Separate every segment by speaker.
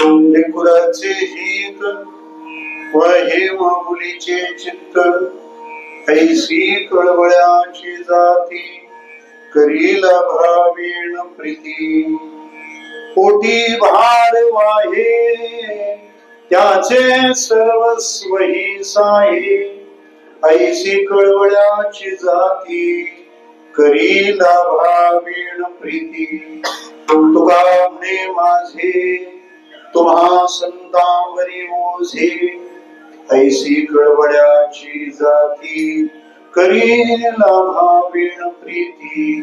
Speaker 1: लेकुराचे हित व हे मामुलीचे चित्त ऐसी कळवळ्याची जाती करीला भावेण प्रीती पोटी भार वाहे त्याचे सर्वस्व ही साहे ऐसी कळवळ्याची जाती करीला भावेण प्रीती तुका म्हणे माझे तुम्हा संतांवरी ओझे ऐसी कळवळ्या जाती करीला भावेण प्रीती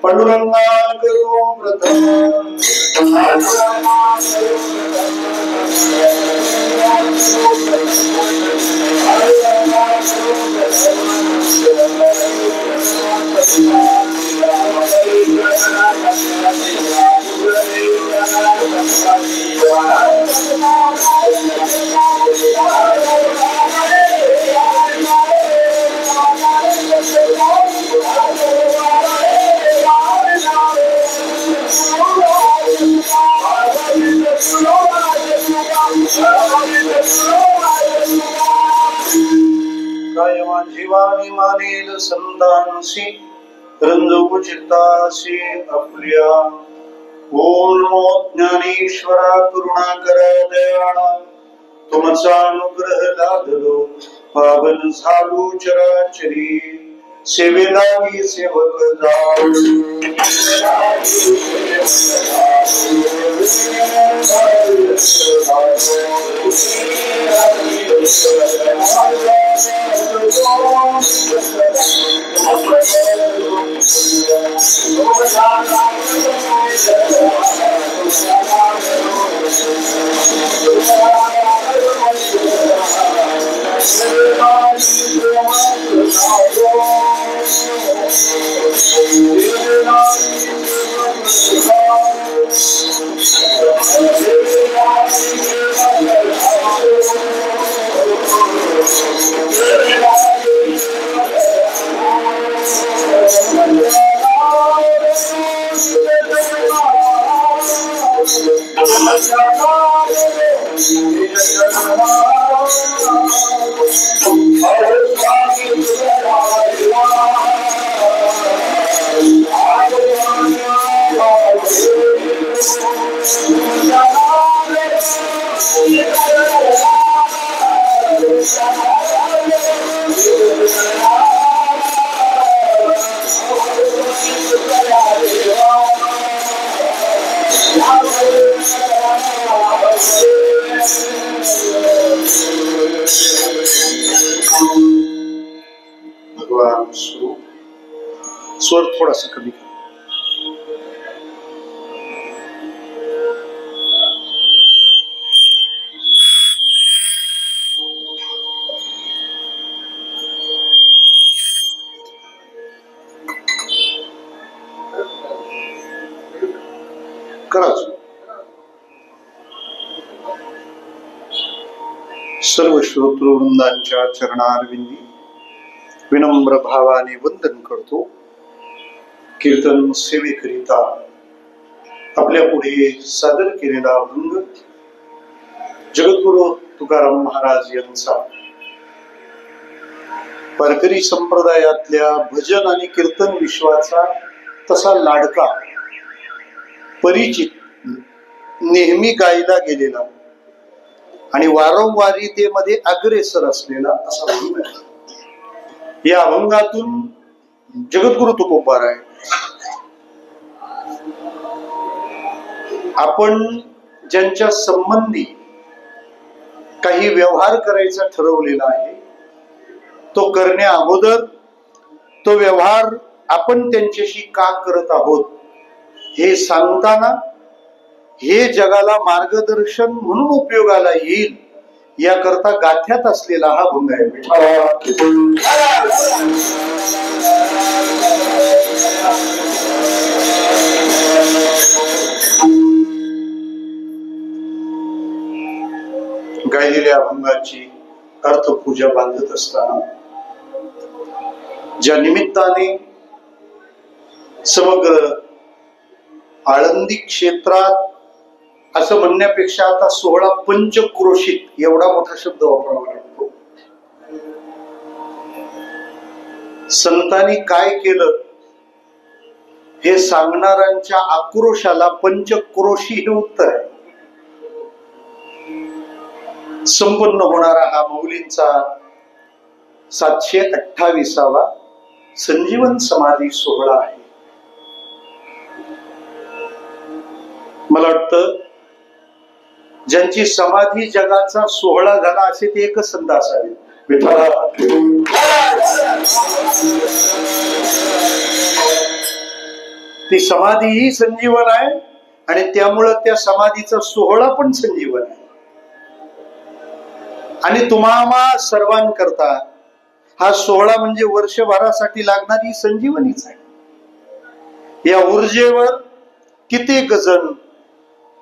Speaker 1: पांडुरंगा करो प्रथम कायमा जीवानी मानेल संतांसी रंजू चित्तासी आपल्या ओम नमो ज्ञानेश्वरा करुणाकरा दयाळा तुमचा अनुग्रह लादलो पावन झालो चराचरी सेवेला मी सेवक जाऊ भगवान स्वरूप स्वर थोड़ा सा कमी कराच सर्व श्रोतृवृंदांच्या चरणारविंदी विनम्र भावाने वंदन करतो. कीर्तन सेवेकरिता आपल्या पुढे सादर केलेला अभंग जगद्गुरु तुकाराम महाराज यांचा वारकरी संप्रदायातल्या भजन आणि कीर्तन विश्वाचा तसा लाडका परिचित नेहमी गायला गेलेला आणि वारंवारितेमध्ये अग्रेसर असलेला असा अभंग आहे. या अभंगातून जगद्गुरु तुकोबाराय आपण ज्यांच्या संबंधी काही व्यवहार करायचा ठरवलेला आहे तो करण्या अगोदर तो व्यवहार आपण त्यांच्याशी का करत आहोत हे सांगताना हे जगाला मार्गदर्शन म्हणून उपयोगाला येईल याकरता गाथ्यात असलेला हा अभंग आहे. गायलेल्या अभंगाची अर्थपूजा बांधत असताना ज्या निमित्ताने समग्र आळंदी क्षेत्रात असं म्हणण्यापेक्षा आता 16 पंचक्रोशीत एवढा मोठा शब्द वापरावा लागतो. संतांनी काय केलं हे सांगणाऱ्यांच्या आक्रोशाला पंचक्रोशी हे उत्तर आहे. संपन्न होणारा हा माऊलींचा 728वा संजीवन समाधी सोहळा आहे. मला वाटतं ज्यांची समाधी जगाचा सोहळा झाला असे ते एकच संत असावे. विठ्ठला ती समाधीही संजीवन आहे आणि त्यामुळं त्या समाधीचा सोहळा पण संजीवन आहे. आणि तुम्हा सर्वांकरता हा सोहळा म्हणजे वर्षभरासाठी लागणारी संजीवनीच आहे. या ऊर्जेवर कित्येक जण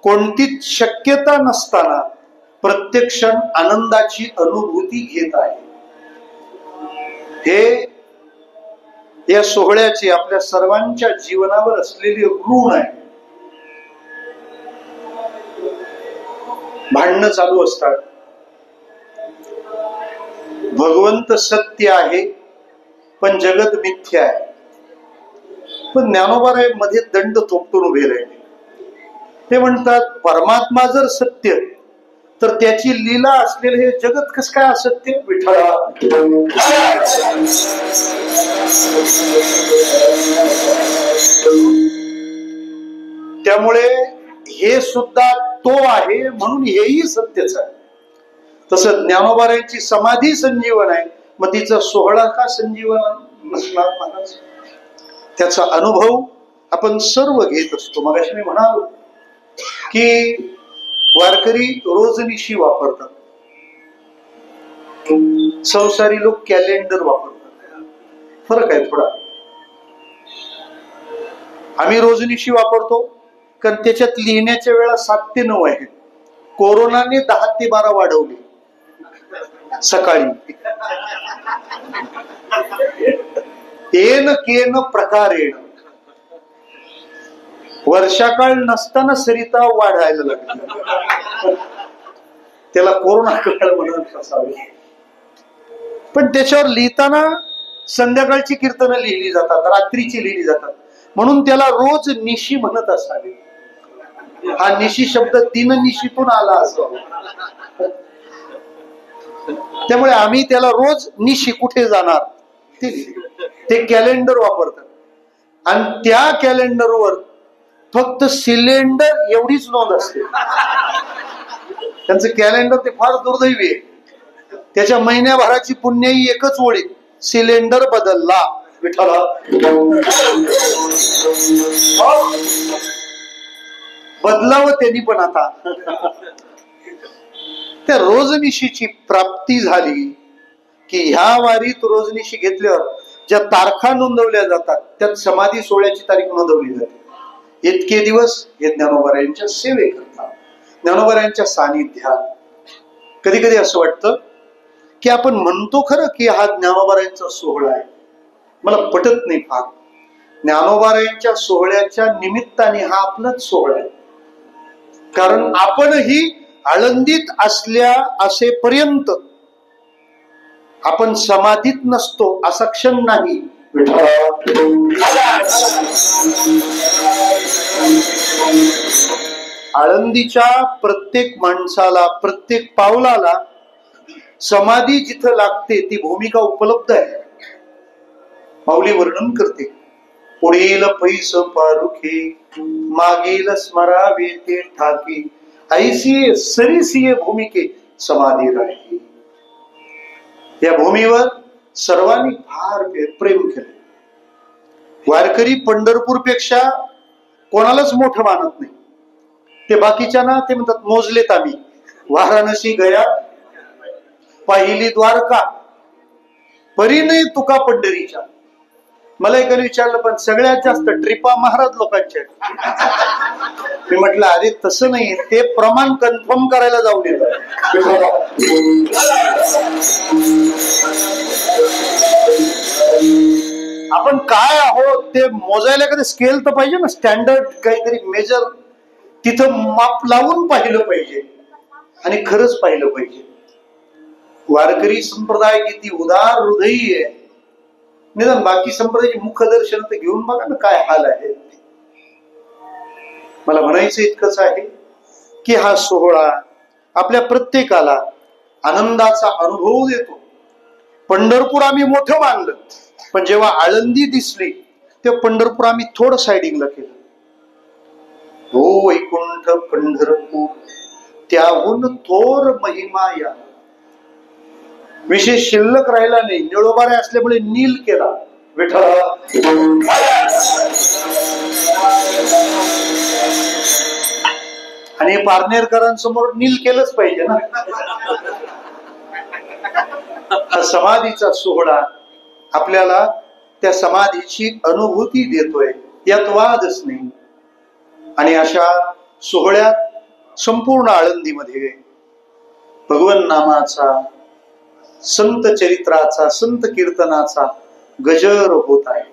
Speaker 1: कोणतीच शक्यता नसताना प्रत्येक क्षण आनंदाची अनुभूती घेत आहे. हे या सोहळ्याचे आपल्या सर्वांच्या जीवनावर असलेले ऋण आहे. भांडणं चालू असतात. भगवंत सत्य आहे पण जगत मिथ्या आहे. पण ज्ञानोबा मध्ये दंड थोपटून उभे राहिले. ते म्हणतात परमात्मा जर सत्य तर त्याची लीला असलेले हे जगत कसं काय असत्य. विठ्ठला त्यामुळे हे सुद्धा तो आहे म्हणून हेही सत्यच आहे. तसं ज्ञानोबारायांची समाधी संजीवन आहे, मग तिचा सोहळा का संजीवन नसणार महाराज. त्याचा अनुभव आपण सर्व घेत असतो. मगाशी मी म्हणालो की वारकरी रोजनिशी वापरतात, संसारी लोक कॅलेंडर वापरतात. फरक आहे थोडा. आम्ही रोजनिशी वापरतो कारण त्याच्यात लिहिण्याच्या वेळा 7 ते 9 आहेत. कोरोनाने 10 ते 12 वाढवले सकाळी. येन केन प्रकारेण वर्षाकाळ नसताना सरिता वाढायला लागली. त्याला कोरोना काळ म्हणत असावे. पण त्याच्यावर लिहिताना संध्याकाळची कीर्तनं लिहिली जातात, रात्रीची लिहिली जातात, म्हणून त्याला रोज निशी म्हणत असावे. हा निशी शब्द दिननिशीतून आला असावा. त्यामुळे आम्ही त्याला रोज निशी कुठे जाणार ते कॅलेंडर वापरतात. आणि त्या कॅलेंडरवर फक्त सिलेंडर एवढीच नोंद असते. त्यांचं कॅलेंडर ते फार दुर्दैवी आहे. त्याच्या महिन्याभराची पुण्याई एकच ओळी, सिलेंडर बदलला. विठ्ठला बदलावं त्यांनी पण आता. त्या रोजनिशीची प्राप्ती झाली की ह्या वारीत रोजनिशी घेतल्यावर ज्या तारखा नोंदवल्या जातात त्यात समाधी सोहळ्याची तारीख नोंदवली जाते. इतके दिवस हे ज्ञानोबारायांच्या सेवे करतात, ज्ञानोबारायांच्या सानिध्यात. कधी कधी असं वाटतं की आपण म्हणतो खरं की हा ज्ञानोबारायांचा सोहळा आहे, मला पटत नाही फार. ज्ञानोबारायांच्या सोहळ्याच्या निमित्ताने हा आपलाच सोहळा आहे. कारण आपणही आळंदीत असल्या असेपर्यंत आपण समाधीत नसतो असा क्षण नाही. आळंदीच्या प्रत्येक माणसाला, प्रत्येक पावलाला समाधी जिथं लागते ती भूमिका उपलब्ध आहे. माऊली वर्णन करते, पुढील पैस पारुखे मागील स्मरावे ते ठाकी ऐसी सरीसीय भूमिके समाधी राही. या भूमीवर सर्वांनी फार प्रेम केले. वारकरी पंढरपूर पेक्षा कोणालाच मोठं मानत नाही. ते बाकीच्या ना ते म्हणतात मोजलेत आम्ही. वाराणसी गया पाहिली द्वारका परी नाही तुका पंढरीच्या. मला एकाने विचारलं पण सगळ्यात जास्त ट्रिपा महाराज लोकांच्या. मी म्हटलं अरे तसं नाही, ते प्रमाण कन्फर्म करायला जाऊ नये. आपण काय आहोत ते मोजायला कधी स्केल तर पाहिजे ना, स्टँडर्ड काहीतरी मेजर तिथं माप लावून पाहिलं पाहिजे आणि खरंच पाहिलं पाहिजे. वारकरी संप्रदाय किती उदार हृदयी आहे. निदान बाकी संप्रदायाची मुखदर्शन तर घेऊन बघा ना काय हाल आहे. मला म्हणायचं इतकंच आहे की हा सोहळा आपल्या प्रत्येकाला आनंदाचा अनुभव देतो. पंढरपूर आम्ही मोठं मानलं, पण जेव्हा आळंदी दिसली तेव्हा पंढरपूर आम्ही थोडं साइडिंगला केलं. हो वैकुंठ पंढरपूर त्याहून थोर महिमा या. विशेष शिल्लक राहिला नाही. निळोबारे असल्यामुळे नील केला विठ्ठल. आणि पारनेरकरांसमोर नील केलंच पाहिजे ना. हा समाधीचा सोहळा आपल्याला त्या समाधीची अनुभूती देतोय, यात वादच नाही. आणि अशा सोहळ्यात संपूर्ण आळंदीमध्ये भगवन नामाचा, संत चरित्राचा, संत कीर्तनाचा गजर होत आहे.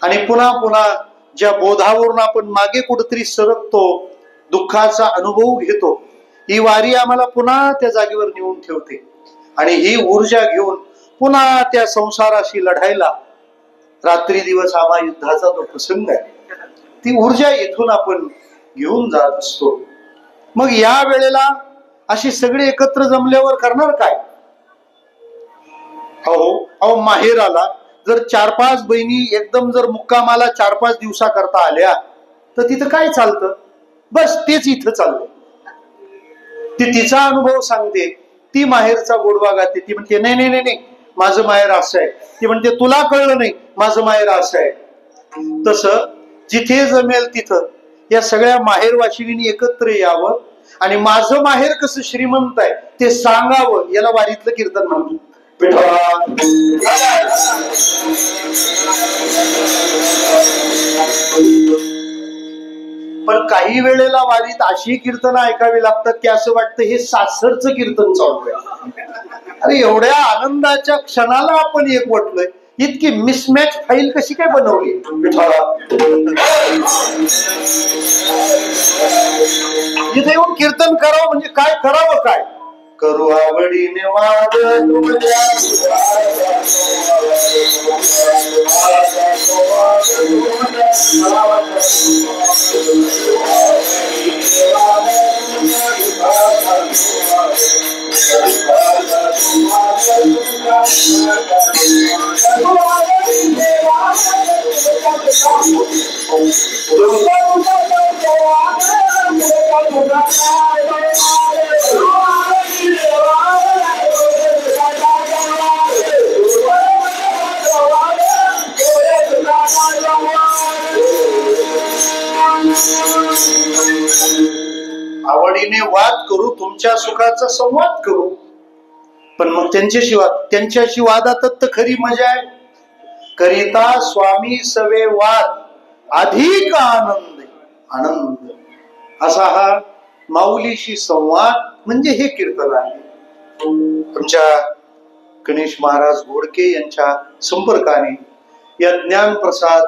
Speaker 1: आणि पुन्हा पुन्हा ज्या बोधावरून आपण मागे कुठेतरी सरकतो, दुःखाचा अनुभव घेतो, ही वारी आम्हाला पुन्हा त्या जागेवर नेऊन ठेवते. आणि ही ऊर्जा घेऊन पुन्हा त्या संसाराशी लढायला रात्री दिवस आम्हा युद्धाचा तो प्रसंग आहे. ती ऊर्जा इथून आपण घेऊन जात असतो. मग या वेळेला अशी सगळे एकत्र जमल्यावर करणार काय? अहो माहेराला जर 4-5 बहिणी एकदम जर मुक्कामाला 4-5 दिवसाकरता आल्या तर तिथं काय चालतं? बस तेच इथं चाललंय. ती तिचा अनुभव सांगते, ती माहेरचा गोडवा गाते. ती म्हणते नाही नाही नाही, माझं माहेर असं आहे. ती म्हणते तुला कळलं नाही, माझं माहेर असं आहे. तसं जिथे जमेल तिथं या सगळ्या माहेरवाशिनींनी एकत्र यावं आणि माझं माहेर कसं श्रीमंत आहे ते सांगावं. याला वारीतलं कीर्तन म्हणतो. पण काही वेळेला वारीत अशी कीर्तन ऐकावी लागतात की असं वाटतं हे सासरचं कीर्तन चालू आहे. अरे एवढ्या आनंदाच्या क्षणाला आपण एकवटलोय, इतकी मिसमॅच फाईल कशी काय बनवली? इथे येऊन कीर्तन करावं म्हणजे काय करावं? काय करू आवडीने वाद आवडीने वाद करू, तुमच्या सुखाचा संवाद करू. पण मग त्यांच्याशी वादात तर खरी मजा आहे. करिता स्वामी सवे वाद अधिक आनंद असा हा माऊलीशी संवाद म्हणजे हे कीर्तन आहे. आमच्या गणेश महाराज घोडके यांच्या संपर्काने या ज्ञानप्रसाद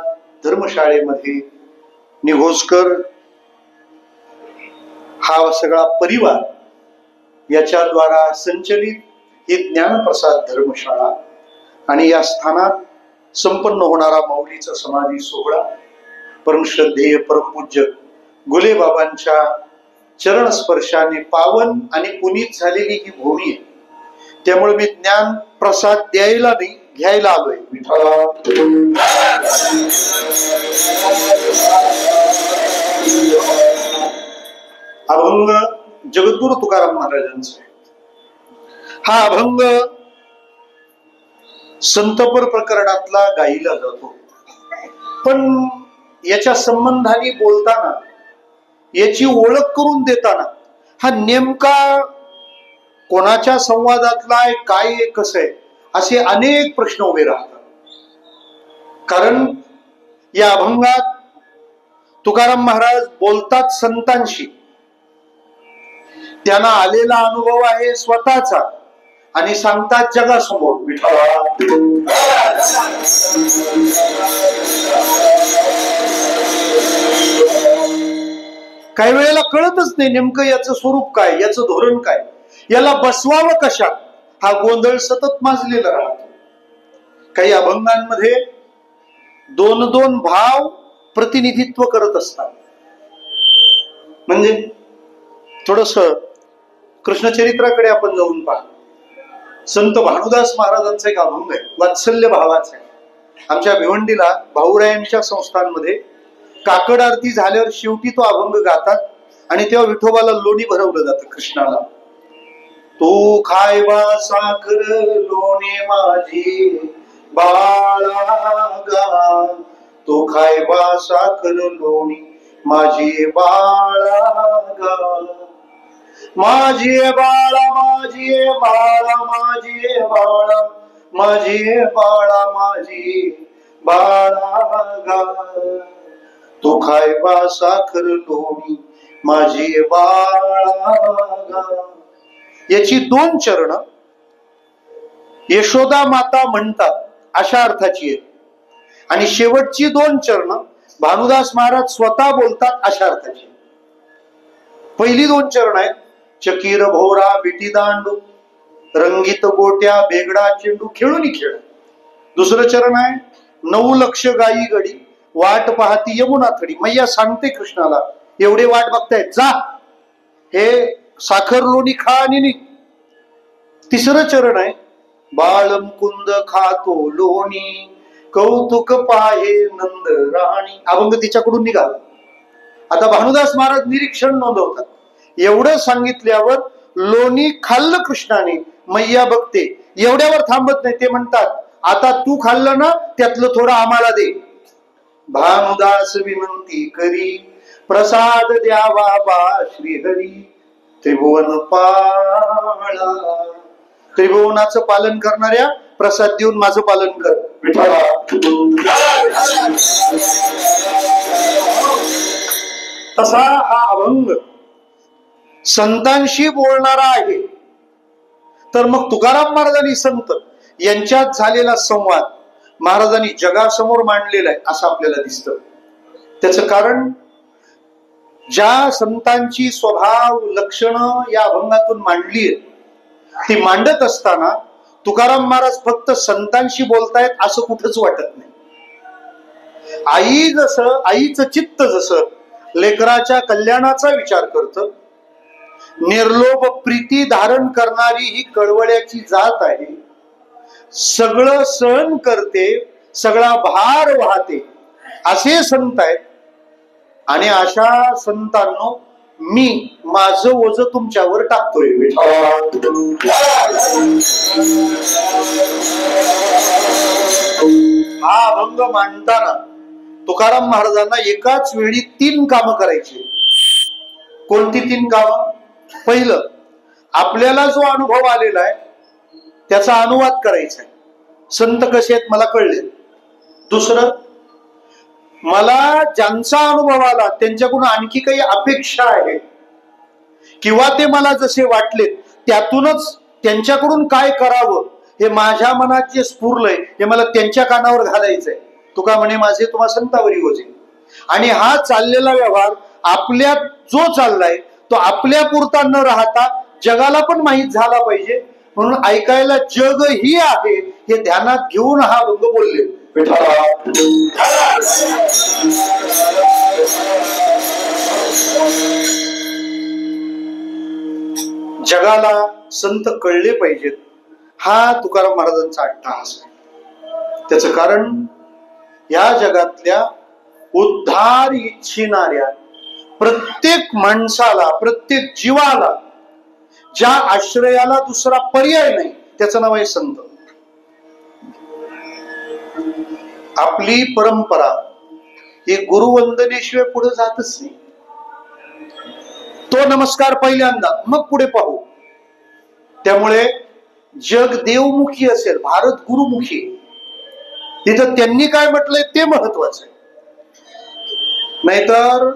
Speaker 1: धर्मशाळेमध्ये निघोजकर हा सगळा परिवार याच्याद्वारा संचलित ही ज्ञानप्रसाद धर्मशाळा आणि या स्थानात संपन्न होणारा माऊलीचा समाधी सोहळा परमश्रद्धेय परमपूज्य गुले बाबांच्या चरण स्पर्शाने पावन आणि पुनीत झालेली ही भूमी आहे. त्यामुळे मी ज्ञान प्रसाद द्यायला नाही, घ्यायला आलोय. अभंग जगद्गुरु तुकाराम महाराजांचा. हा अभंग संतपर प्रकरणातला गायला जातो. पण याच्या संबंधाने बोलताना, याची ओळख करून देताना हा नेमका कोणाच्या संवादातला आहे, काय आहे, कसं आहे, असे अनेक प्रश्न उभे राहतात. कारण या अभंगात तुकाराम महाराज बोलतात संतांशी. त्यांना आलेला अनुभव आहे स्वतःचा आणि सांगतात जगासमोर. काही वेळेला कळतच नाही नेमकं याचं स्वरूप काय, याचं धोरण काय, याला बसवावं कशात, हा गोंधळ सतत माजलेला राहतो. काही अभंगांमध्ये 2-2 भाव प्रतिनिधित्व करत असतात. म्हणजे थोडस कृष्णचरित्राकडे आपण जाऊन पहा. संत भानुदास महाराजांचा एक अभंग आहे, वात्सल्य भावाचा आहे. आमच्या भिवंडीला भाऊरायांच्या संस्थांमध्ये काकड आरती झाल्यावर शेवटी तो अभंग गातात आणि तेव्हा विठोबाला लोणी भरवलं जातं कृष्णाला. तू खायबा साखर लोणी माझी बाळा गा, तू खायबा साखर लोणी माझी बाळा गा, माझी बाळा माझी बाळा माझी बाळा माझी बाळा माझी बाळा गा, तू खायबा साखर लोणी माझी बाळा गा. याची 2 चरण यशोदा माता म्हणतात अशा अर्थाची आहे, आणि शेवटची 2 चरण भानुदास महाराज स्वतः बोलतात अशा अर्थाची. पहिली 2 चरण आहेत चकीर भोरा बिटी दांडू, रंगीत गोट्या बेगडा चेंडू खेळून खेळ. दुसरं चरण आहे 9 लक्ष गायी गडी, वाट पाहती यमुना थडी. मैया सांगते कृष्णाला एवढे वाट बघतायत, जा हे साखर लोणी खा आणि निघ. तिसरं चरण आहे बाळ मुकुंद खातो लोणी, कौतुक पाहे नंद राणी. अभंग तिच्याकडून निघाला. आता भानुदास महाराज निरीक्षण नोंदवतात, एवढं सांगितल्यावर लोणी खाल्लं कृष्णाने, मैया बघते, एवढ्यावर थांबत नाही. ते म्हणतात आता तू खाल्लं ना, त्यातलं थोडं आम्हाला दे. भानुदास विनंती करी, प्रसाद द्यावा बा श्रीहरी, त्रिभुवन पाळा. त्रिभुवनाचं पालन करणाऱ्या प्रसाद देऊन माझं पालन कर. तसा हा अभंग संतांशी बोलणारा आहे. तर मग तुकाराम महाराजांनी संत यांच्यात झालेला संवाद महाराजांनी जगासमोर मांडलेला आहे असं आपल्याला दिसतं. त्याचं कारण ज्या संतांची स्वभाव लक्षणं या अभंगातून मांडली आहेत, ती मांडत असताना तुकाराम महाराज फक्त संतांशी बोलतायत असं कुठंच वाटत नाही. आईचं चित्त जसं लेकराच्या कल्याणाचा विचार करतं, निर्लोभ प्रीती धारण करणारी ही कळवळ्याची जात आहे. सगळं सहन करते, सगळा भार वाहते असे संत आहेत. आणि अशा संतांनो मी माझं ओझ तुमच्यावर टाकतोय. हा अभंग मांडताना तुकाराम महाराजांना एकाच वेळी 3 कामं करायची. कोणती 3 कामं? पहिलं, आपल्याला जो अनुभव आलेला आहे त्याचा अनुवाद करायचा आहे. संत कसे आहेत मला कळले. दुसरं, मला ज्यांचा अनुभव आला त्यांच्याकडून आणखी काही अपेक्षा आहे, किंवा ते मला जसे वाटले त्यातूनच त्यांच्याकडून काय करावं हे माझ्या मनात जे स्फुरलंय हे मला त्यांच्या कानावर घालायचंय. तुका म्हणे माझे तुम्हा संतावरी होते. आणि हा चाललेला व्यवहार आपल्यात जो चाललाय तो आपल्या पुरता न राहता जगाला पण माहीत झाला पाहिजे, म्हणून ऐकायला जगही आहे हे ध्यानात घेऊन हा अभंग बोलले. जगाला संत कळले पाहिजेत हा तुकाराम महाराजांचा अट्टहास आहे. त्याचं कारण या जगातल्या उद्धार इच्छिणाऱ्या प्रत्येक माणसाला, प्रत्येक जीवाला ज्या आश्रयाला दुसरा पर्याय नाही त्याचं नाव आहे संत. आपली परंपरा ही गुरुवंदनेशिवाय पुढे जातच नाही. तो नमस्कार पहिल्यांदा, मग पुढे पाहू. त्यामुळे जग देवमुखी असेल, भारत गुरुमुखी. तिथं त्यांनी काय म्हटलंय ते महत्वाचं आहे. नाहीतर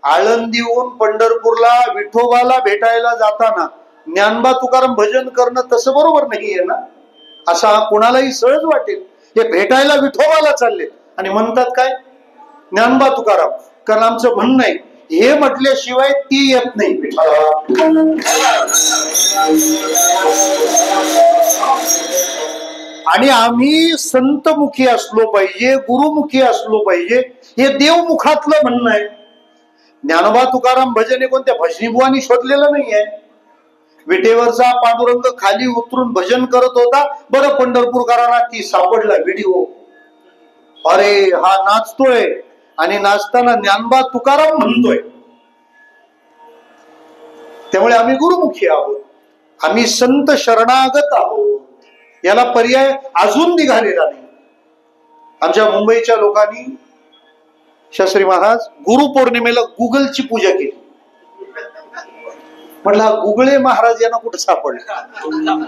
Speaker 1: आळंदीहून पंढरपूरला विठोबाला भेटायला जाताना ज्ञानबा तुकाराम भजन करणं तसं बरोबर नाहीये ना, असा कोणालाही सहज वाटेल. हे भेटायला विठोबाला चालले आणि म्हणतात काय ज्ञानबा तुकाराम, कारण आमचं म्हणणं आहे हे म्हटल्याशिवाय ती येत नाही. आणि आम्ही संतमुखी असलो पाहिजे, गुरुमुखी असलो पाहिजे, हे देवमुखातलं म्हणणं आहे. ज्ञानोबा तुकाराम भजन हे कोणत्या भजनीबुवांनी शोधलेलं नाहीये. विटेवरचा पांडुरंग खाली उतरून भजन करत होता. बरं पंढरपूरकरांना ती सापडला व्हिडिओ, अरे हा नाचतोय आणि नाचताना ज्ञानोबा तुकाराम म्हणतोय. त्यामुळे आम्ही गुरुमुखी आहोत. आम्ही संत शरणागत आहोत, याला पर्याय अजून निघालेला नाही. आमच्या मुंबईच्या लोकांनी शास्त्री महाराज गुरुपौर्णिमेला गुगलची पूजा केली. म्हटलं हा गुगळे महाराज यांना कुठं सापडला?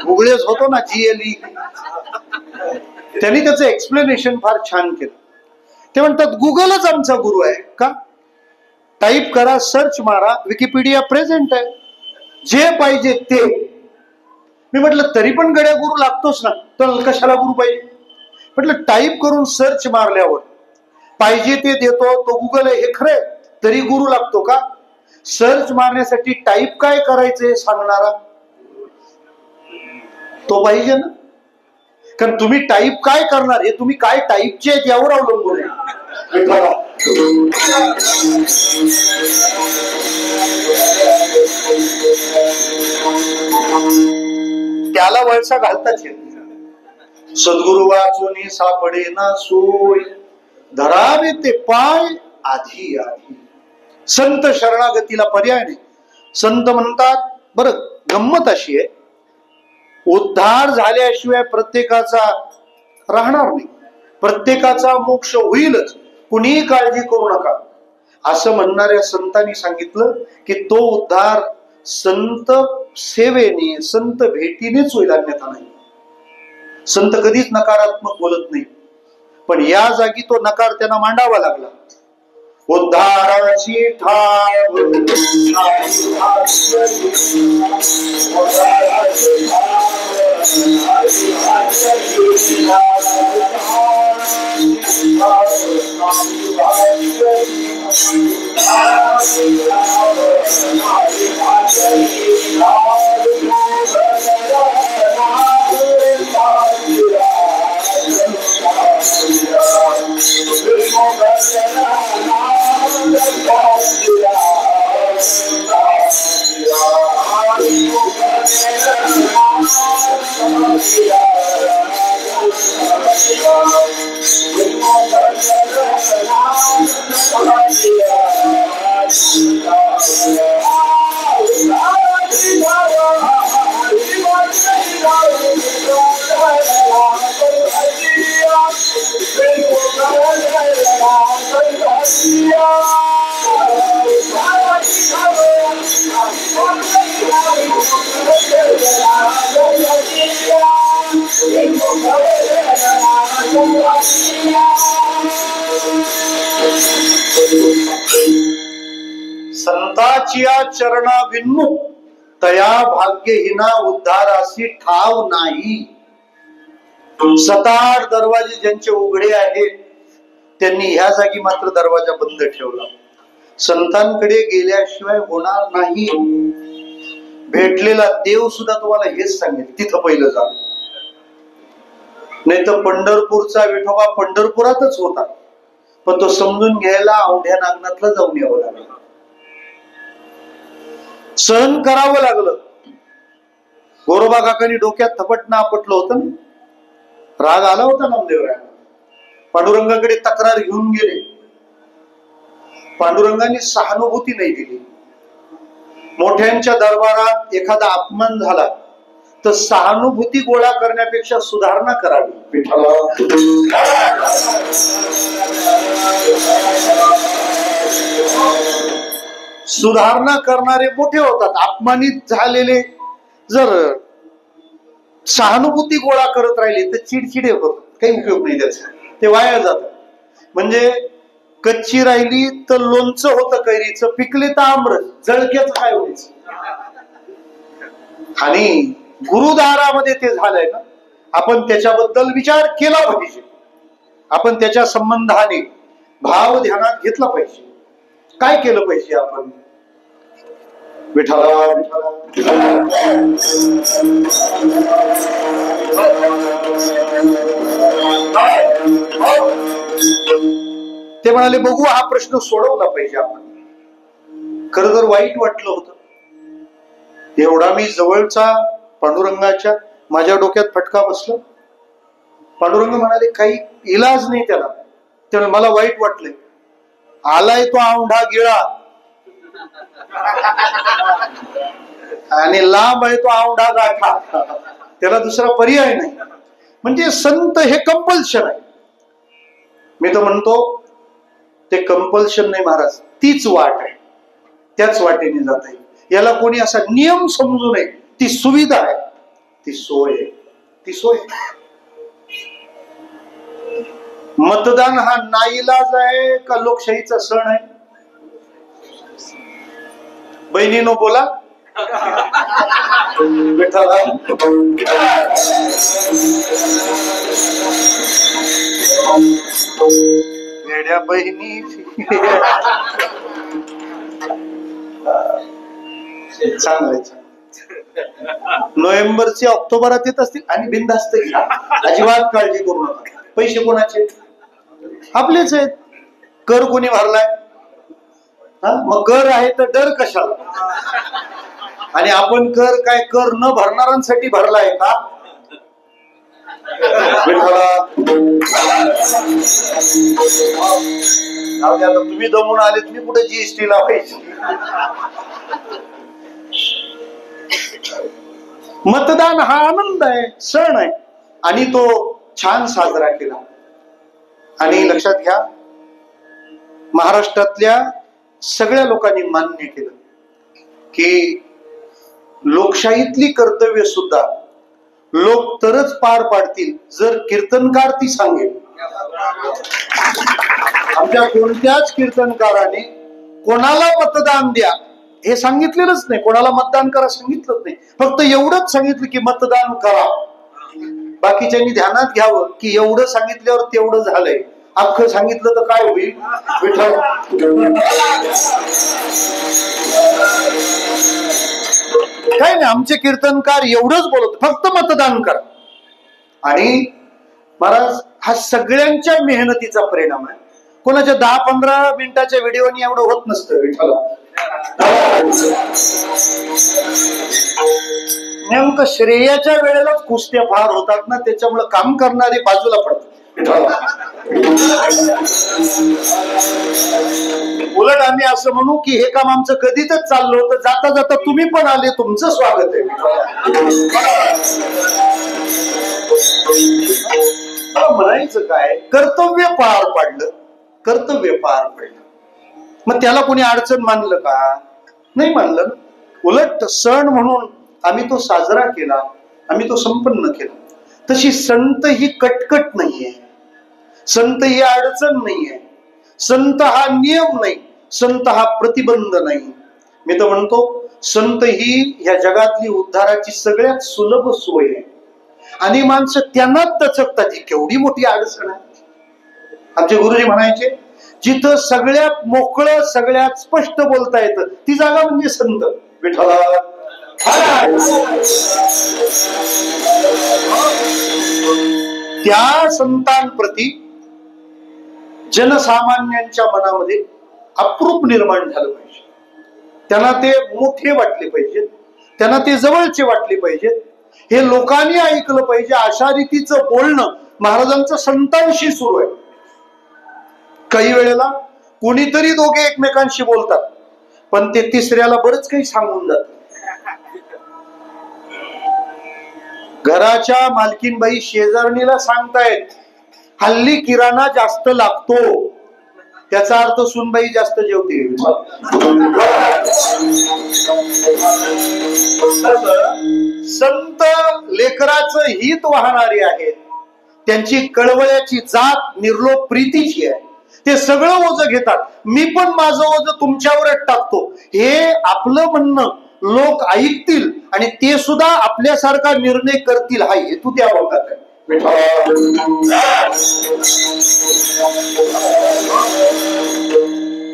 Speaker 1: गुगळेच होतो ना, GLE. त्यांनी त्याचं एक्सप्लेनेशन फार छान केलं. ते म्हणतात गुगलच आमचा गुरु आहे. का? टाईप करा, सर्च मारा, विकिपीडिया प्रेझेंट आहे, जे पाहिजे ते. मी म्हटलं तरी पण गड्या गुरु लागतोच ना, तर कशाला गुरु पाहिजे? म्हटलं टाईप करून सर्च मारल्यावर पाहिजे ते देतो, तो गुगल आहे हे खरंय, तरी गुरु लागतो का? सर्च मारण्यासाठी टाईप काय करायचंय सांगणारा तो पाहिजे ना. कारण तुम्ही टाईप काय करणार, हे तुम्ही काय टाईपचे आहेत यावर अवलंबून आहे. त्याला वळसा घालताच येत. सद्गुरु वाचून सापडे ना सोय, धरावे ते पाय आधी आधी. संत शरणागतीला पर्याय नाही. संत म्हणतात, बरं गंमत अशी आहे, उद्धार झाल्याशिवाय प्रत्येकाचा राहणार नाही, प्रत्येकाचा मोक्ष होईलच, कुणीही काळजी करू नका, असं म्हणणाऱ्या संतांनी सांगितलं की तो उद्धार संत सेवेने, संत भेटीनेच होईल, अन्यथा नाही. संत कधीच नकारात्मक बोलत नाही, पण या जागी तो नकार त्यांना मांडावा लागला. उद्धाराची ठाव संताचिया चरणा विन्मुख तया भाग्यहीना उद्धारासी ठाव नाही. 7-8 दरवाजे ज्यांचे उघडे आहेत त्यांनी ह्या जागी मात्र दरवाजा बंद ठेवला. संतांकडे गेल्याशिवाय होणार नाही. भेटलेला देव सुद्धा तुम्हाला हेच सांगेल, तिथं पहिलं जा. नाही तर पंढरपूरचा विठोबा पंढरपुरातच होता, पण तो समजून घ्यायला औंढ्या नागनाथला जाऊन यावं लागलं, सहन करावं लागलं. गोरोबा काकांनी डोक्यात थपटणं आपटलं होतं ना, राग आला होता नामदेवरायांना. पांडुरंगाकडे तक्रार घेऊन गेले, पांडुरंगाने सहानुभूती नाही दिली. मोठ्यांच्या दरबारात एखादा अपमान झाला तर सहानुभूती गोळा करण्यापेक्षा सुधारणा करावी. सुधारणा करणारे मोठे होतात, अपमानित झालेले जर सहानुभूती गोळा करत राहिले तर चिडचिडे होत, काही उपयोग नाही त्याचा, ते वाया जात. म्हणजे कच्ची राहिली तर लोणचं होतं कैरीचं, पिकले तर आमरस, जळक्याचं काय व्हायचं. आणि गुरुदारामध्ये ते झालंय ना, आपण त्याच्याबद्दल विचार केला पाहिजे, आपण त्याच्या संबंधाने भाव ध्यानात घेतला पाहिजे. काय केलं पाहिजे आपण? विठ्ठला ते म्हणाले, बघू हा प्रश्न सोडवला पाहिजे आपण. खरं तर वाईट वाटलं होतं, एवढा मी जवळचा पांडुरंगाच्या, माझ्या डोक्यात फटका बसला. पांडुरंग म्हणाले काही इलाज नाही त्याला. त्यामुळे मला वाईट वाटलंय, आलाय तो औंढा गिळा, आणि लांब आहे तो आवडा गाठा, त्याला दुसरा पर्याय नाही. म्हणजे संत हे कंपल्शन आहे. मी तर म्हणतो ते कंपल्शन नाही महाराज, तीच वाट आहे, त्याच वाटेने जाता येईल. याला कोणी असा नियम समजू नये. ती सुविधा आहे, ती सोय आहे, ती सोय. मतदान हा नाईलाज आहे का लोकशाहीचा सण आहे? बहिणीनो बोला. वेड्या बहिणी चांगलंय. नोव्हेंबरचे ऑक्टोबरात येत असतील आणि बिनधास्त घ्या, अजिबात काळजी करू नका. पैसे कोणाचे? आपलेच आहेत. कर कोणी भरलाय? मग कर आहे तर डर कशाला? आणि आपण कर काय कर न भरणाऱ्यांसाठी भरलाय का? तुम्ही दमून आले, तुम्ही कुठे जीएसटी लावायची? मतदान हा आनंद आहे, सण आहे, आणि तो छान साजरा केला. आणि लक्षात घ्या, महाराष्ट्रातल्या सगळ्या लोकांनी मान्य केलं की लोकशाहीतली कर्तव्य सुद्धा लोक तरच पार पाडतील जर कीर्तनकार ती सांगेल. आमच्या कोणत्याच कीर्तनकाराने कोणाला मतदान द्या हे सांगितलेलंच नाही, कोणाला मतदान करा सांगितलंच नाही. फक्त एवढंच सांगितलं की मतदान करा. बाकीच्यांनी ध्यानात घ्यावं की एवढं सांगितल्यावर तेवढं झालंय, अख्खं सांगितलं तर काय होईल? विठ्ठल काय नाही, आमचे कीर्तनकार एवढंच बोलत, फक्त मतदान करा. आणि महाराज हा सगळ्यांच्या मेहनतीचा परिणाम आहे. कोणाच्या 10-15 मिनिटाच्या व्हिडिओनी एवढं होत नसतं. विठ्ठल नेमकं श्रेयाच्या वेळेलाच कुस्त्या फार होतात ना, त्याच्यामुळे काम करणारे बाजूला पडतात. उलट आम्ही असं म्हणू की हे काम आमचं कधीच चाललं होतं, जाता जाता तुम्ही पण आले, तुमचं स्वागत आहे. म्हणायचं काय, कर्तव्य पार पाडलं, कर्तव्य पार पडलं. मग त्याला कोणी अडचण मानलं का? नाही मानलं. उलट सण म्हणून आम्ही तो साजरा केला, आम्ही तो संपन्न केला. तशी संत ही कटकट नाहीये, संत ही अडचण नाहीये, संत हा नियम नाही, संत हा प्रतिबंध नाही. मी तर म्हणतो संत ही ह्या जगातली उद्धाराची सगळ्यात सुलभ सोय आहे. आणि माणसं त्यांनाच दचकतात, ही केवढी मोठी अडचण आहे. आमचे गुरुजी म्हणायचे, जिथं सगळ्यात मोकळं सगळ्यात स्पष्ट बोलता येतं ती जागा म्हणजे संत. विठ्ठला त्या संतांप्रती जनसामान्यांच्या मनामध्ये अप्रूप निर्माण झालं पाहिजे. त्यांना ते मोठे वाटले पाहिजेत, त्यांना ते जवळचे वाटले पाहिजेत, हे लोकांनी ऐकलं पाहिजे. अशा रीतीचं बोलणं महाराजांचं संतांशी सुरू आहे. काही वेळेला कोणीतरी दोघे एकमेकांशी बोलतात, पण ते तिसऱ्याला बरंच काही सांगून जात. घराच्या मालकीनबाई शेजारणीला सांगतायत हल्ली किराणा जास्त लागतो, त्याचा अर्थ सुनबाई जास्त जेवते. संत लेकराचं हित वाहणारे आहेत, त्यांची कळवळ्याची जात निर्लोभ प्रीतीची आहे. ते सगळं ओझं घेतात. मी पण माझं ओझं तुमच्यावरच टाकतो, हे आपलं म्हणणं लोक ऐकतील आणि ते सुद्धा आपल्यासारखा निर्णय करतील, हा हेतू त्या भागात आहे.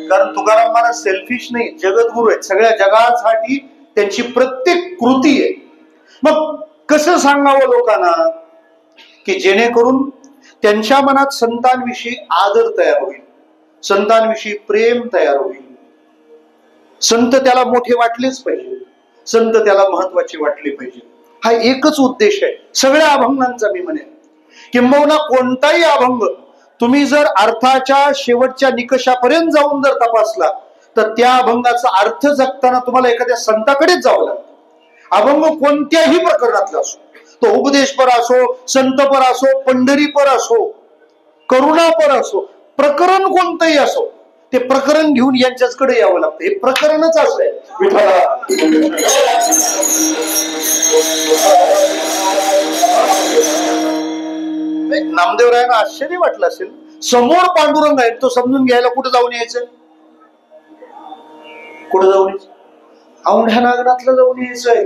Speaker 1: कारण तुकाराम महाराज सेल्फिश नाही, जगद्गुरु आहेत. सगळ्या जगासाठी त्यांची प्रत्येक कृती आहे. मग कसं सांगावं लोकांना की जेणेकरून त्यांच्या मनात संतांविषयी आदर तयार होईल, संतांविषयी प्रेम तयार होईल. संत त्याला मोठे वाटलेच पाहिजे, संत त्याला महत्वाचे वाटले पाहिजे. हा एकच उद्देश आहे सगळ्या अभंगांचा. मी म्हणेन किंबहुना कोणताही अभंग तुम्ही जर अर्थाच्या शेवटच्या निकषापर्यंत जाऊन जर तपासला तर त्या अभंगाचा अर्थ जगताना तुम्हाला एखाद्या संताकडेच जावं लागतं. अभंग कोणत्याही प्रकरणातला असो, तो उपदेशपर असो, संतपर असो, पंढरीपर असो, करुणापर असो, प्रकरण कोणतंही असो, ते प्रकरण घेऊन यांच्याकडे यावं लागतं. हे प्रकरणच असं आहे. नामदेवरायांना आश्चर्य वाटलं असेल, समोर पांडुरंग आहे, तो समजून घ्यायला कुठं जाऊन यायचं? कुठं जाऊन यायचं? औंढ्या नागनाथला जाऊन यायचंय.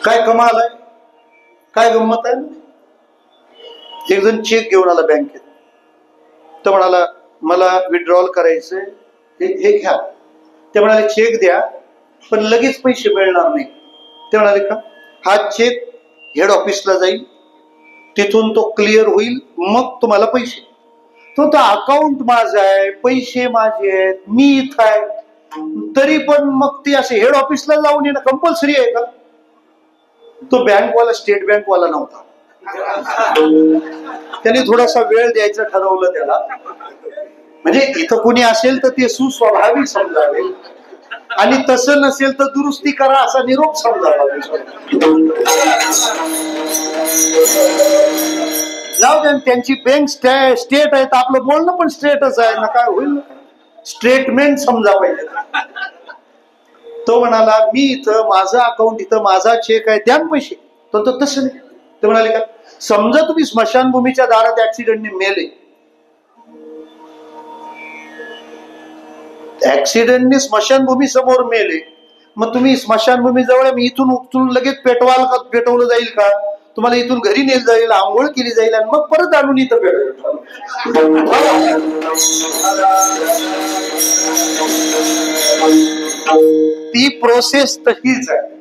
Speaker 1: काय कमाल आहे, काय गंमत आहे. एक जण चेक घेऊन आला बँकेत, तर म्हणाला मला विड्रॉल करायचंय, हे घ्या. ते म्हणाले चेक द्या, पण लगेच पैसे मिळणार नाही. ते म्हणाले का? हा चेक हेड ऑफिसला जाईल, तिथून तो क्लिअर होईल, मग तुम्हाला पैसे. तो अकाउंट माझं आहे, पैसे माझे आहेत, मी इथं आहे, तरी पण मग ते असे हेड ऑफिसला जाऊन येणं कंपल्सरी आहे का? तो बँकवाला स्टेट बँकवाला नव्हता, त्याने थोडासा वेळ द्यायचं ठरवलं त्याला. म्हणजे इथं कुणी असेल तर ते सुस्वभावी समजावे, आणि तसं नसेल तर दुरुस्ती करा असा निरोप समजावा. जाऊ द्या, त्यांची बँक स्टेट आहे, तर आपलं बोलणं पण स्ट्रेटच आहे ना, काय होईल? स्टेटमेंट समजा पाहिजे. तो म्हणाला मी इथं, माझं अकाउंट इथं, माझा चेक आहे, द्या पैसे. तो तसं नाही. ते म्हणाले का, समजा तुम्ही स्मशानभूमीच्या दारात ऍक्सिडेंटने मेले, ऍक्सिडेंटने स्मशानभूमी समोर मेले, मग तुम्ही स्मशानभूमी जवळ, मी इथून उचलून लगेच पेटवाल का? पेटवलं जाईल का? तुम्हाला इथून घरी नेलं जाईल, आंघोळ केली जाईल, आणि मग परत आणून इथं पेटवलं. ती प्रोसेस तशीच आहे.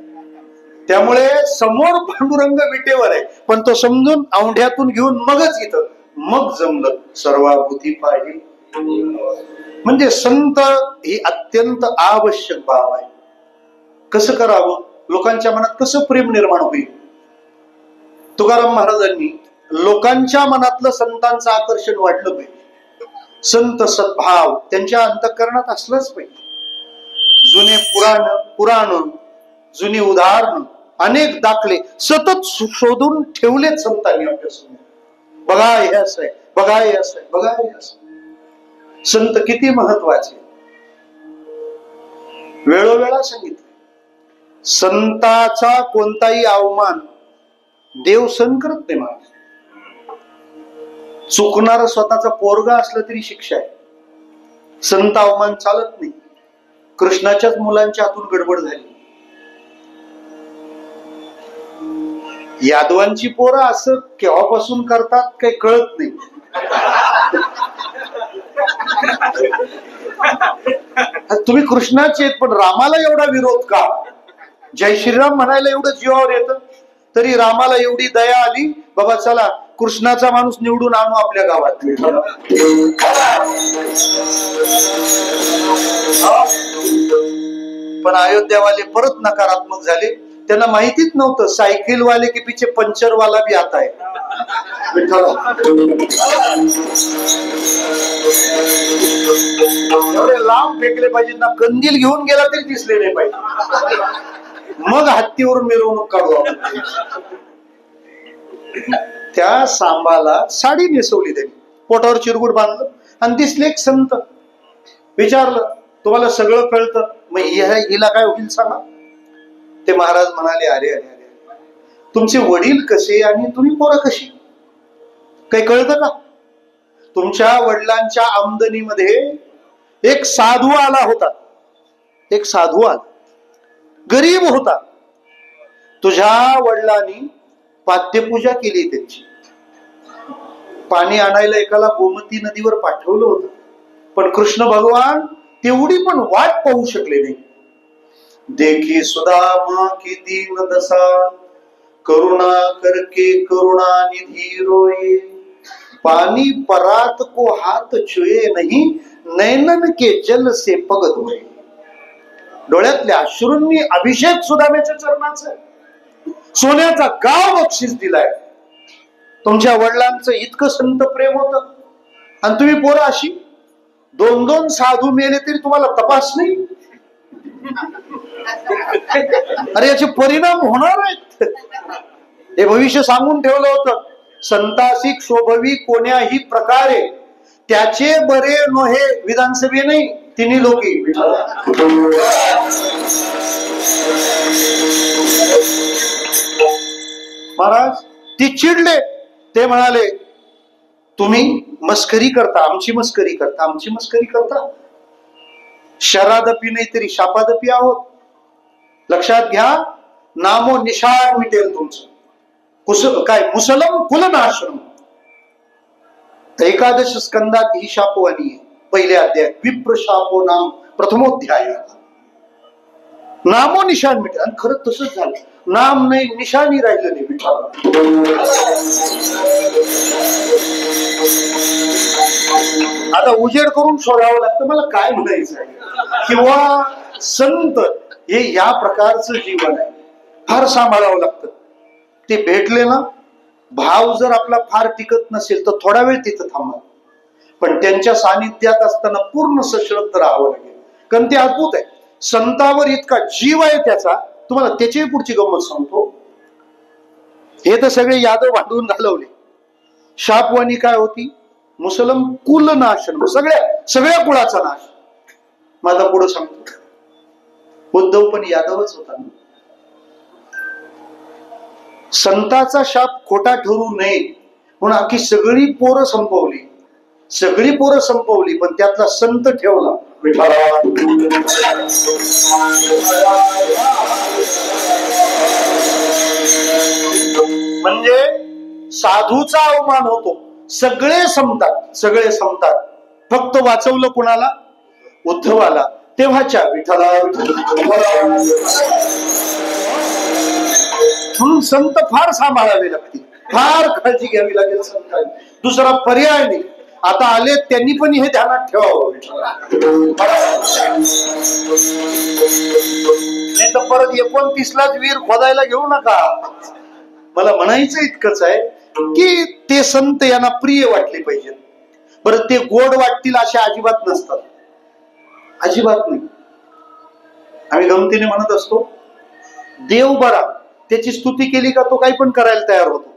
Speaker 1: त्यामुळे समोर पांडुरंग विटेवर आहे, पण तो समजून औंढ्यातून घेऊन मगच इथं, मग जमलं सर्वाभूती पाहिजे. म्हणजे संत ही अत्यंत आवश्यक बाब आहे. कसं करावं, लोकांच्या मनात कसं प्रेम निर्माण होईल? तुकाराम महाराजांनी लोकांच्या मनातलं संतांचं आकर्षण वाढलं पाहिजे, संत सद्भाव त्यांच्या अंतःकरणात असलंच पाहिजे. जुने पुराण, जुनी उदाहरण, अनेक दाखले सतत शोधून ठेवलेत संतांनी आपल्या समोर. बघा हे असं आहे, बघा हे असं आहे, बघा हे असं. संत किती महत्वाचे, वेळोवेळा सांगितले. संताचा कोणताही अवमान देव सहन करत नाही. महाराज, चुकणार स्वतःचा पोरगा असलं तरी शिक्षा आहे. संत अवमान चालत नाही. कृष्णाच्याच मुलांच्या हातून गडबड झाली. यादवांची पोरं असं केव्हापासून करतात काही कळत नाही. तुम्ही कृष्णाचे, पण रामाला एवढा विरोध का? जय श्रीराम म्हणायला एवढं जीवावर येतं, तरी रामाला एवढी दया आली, बाबा चला कृष्णाचा माणूस निवडून आणू आपल्या गावात. पण अयोध्यावाले परत नकारात्मक झाले. त्यांना माहितीच नव्हतं सायकल वाले के पीछे पंचर वाला भी आता है. एवढे लांब फेकले पाहिजे ना, कंदील घेऊन गेला तरी दिसले नाही पाहिजे, मग हत्तीवरून मिरवणूक काढू. त्या सांबाला साडी नेसवली, त्यांनी पोटावर चिरगुट बांधलं, आणि दिसले एक संत. विचारलं तुम्हाला सगळं कळतं, मग हिला काय होईल सांगा? ते महाराज म्हणाले अरे अरे अरे, तुमचे वडील कसे आणि तुम्ही पोरं कशी, काही कळतं का? तुमच्या वडिलांच्या आमदनीमध्ये एक साधू आला होता, एक साधू आला, गरीब होता. तुझ्या वडिलांनी पाद्यपूजा केली, त्यांची पाणी आणायला एकाला गोमती नदीवर पाठवलं होतं, पण कृष्ण भगवान तेवढी पण वाट पाहू शकले नाही. देखी सुदामा की दीन दशा, करुणा करके करुणा निधी रोए, पानी परात को हात छुए नहीं, नैनन के जल से पग धोए. डोळ्यातल्या अश्रूंनी अभिषेक सुदामेच्या चरणाचा, सोन्याचा गाव बक्षीस दिलाय. तुमच्या वडिलांचं इतकं संत प्रेम होतं, आणि तुम्ही पोरं अशी. 2-2 साधू मेले तरी तुम्हाला तपास नाही. अरे याचे परिणाम होणार आहेत. हे भविष्य सांगून ठेवलं होतं. संतासिक शोभवी कोण्याही प्रकारे त्याचे बरे नोहे विधानसभे नाही तिन्ही लोकी. महाराज ती चिडले. ते म्हणाले तुम्ही मस्करी करता, आमची मस्करी करता, आमची मस्करी करता. शरादपी नाही तरी शापादपी आहोत. लक्षात घ्या, नामो निशाण मिटेल तुमचं. काय मुसलम कुलनाशनम. एकादश स्कंदात ही शापवाणी आहे. पहिल्या अध्यायात विप्र शापो नाम प्रथमोध्याय. नामो निशाण मिटेल. आणि खरं तसंच झालं. नाम नाही निशाणी राहिलं नाही विठ्ठल. आता उजेड करून शोधावं लागतं मला काय म्हणायचं आहे. किंवा संत हे या प्रकारचं जीवन आहे, फार सांभाळावं लागतं. ते भेटले ना, भाव जर आपला फार टिकत नसेल तर थोडा वेळ तिथं थांबा, पण त्यांच्या सानिध्यात असताना पूर्ण सशक्त राहावं लागेल. कारण ते अद्भुत आहे. संतावर इतका जीव आहे त्याचा. तुम्हाला त्याची पुढची गंमत सांगतो. हे तर सगळे यादव भांडून घालवले. शापवाणी काय होती? मुसलम कुलनाशन, सगळ्या कुळाचा नाश. माझा पुढे सांगतो. उद्धव पण यादवच होता. संताचा शाप खोटा ठरू नये म्हणून आखी सगळी पोरं संपवली. सगळी पोरं संपवली पण त्यातला संत ठेवला. म्हणजे साधूचा अवमान होतो. सगळे संपतात, सगळे संपतात. फक्त वाचवलं कुणाला? उद्धवाला. तेव्हाच्या विठ्ठला. म्हणून संत फार सांभाळावे लागतील, फार काळजी घ्यावी लागेल संतांनी. दुसरा पर्याय नाही. आता आले त्यांनी पण हे ध्यानात ठेवावं. नाही तर परत 29लाच वीर खोदायला घेऊ नका. मला म्हणायचं इतकंच आहे की ते संत यांना प्रिय वाटले पाहिजे. बरं ते गोड वाटतील असे अजिबात नसतात, अजिबात नाही. आम्ही गमतीने म्हणत असतो देव बरा, त्याची स्तुती केली का तो काही पण करायला तयार होतो.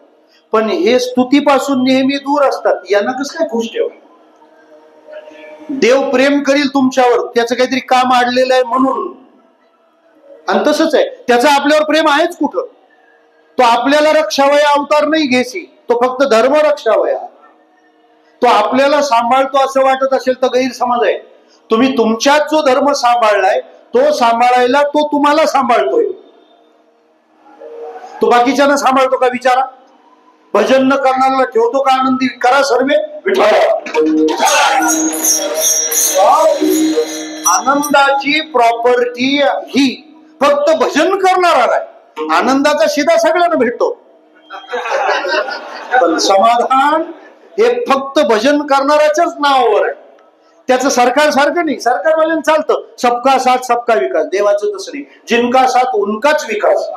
Speaker 1: पण हे स्तुतीपासून नेहमी दूर असतात. यांना कसं काय खुश ठेवा. देव प्रेम करील तुमच्यावर, त्याचं काहीतरी काम अडलेलं आहे म्हणून. आणि तसंच आहे, त्याचं आपल्यावर प्रेम आहेच कुठं. तो आपल्याला रक्षावया अवतार नाही घेसी, तो फक्त धर्म रक्षावया. तो आपल्याला सांभाळतो असं वाटत असेल तर गैरसमज आहे. तुम्ही तुमच्यात जो धर्म सांभाळलाय तो सांभाळायला तो तुम्हाला सांभाळतोय. तो बाकीच्यांना सांभाळतो का विचारा. भजन न करणाऱ्याला ठेवतो का आनंदी. करा सर्वे आनंदाची प्रॉपर्टी ही फक्त भजन करणारा आहे. आनंदाचा शिदा सगळ्यांना भेटतो, पण समाधान हे फक्त भजन करणाऱ्याच्याच नावावर आहे. त्याचं सरकार सारखं नाही. सरकारवाल्यांना चालतं सबका साथ सबका विकास. देवाचं तसं नाही. जिनका साथ उनकाच विकास.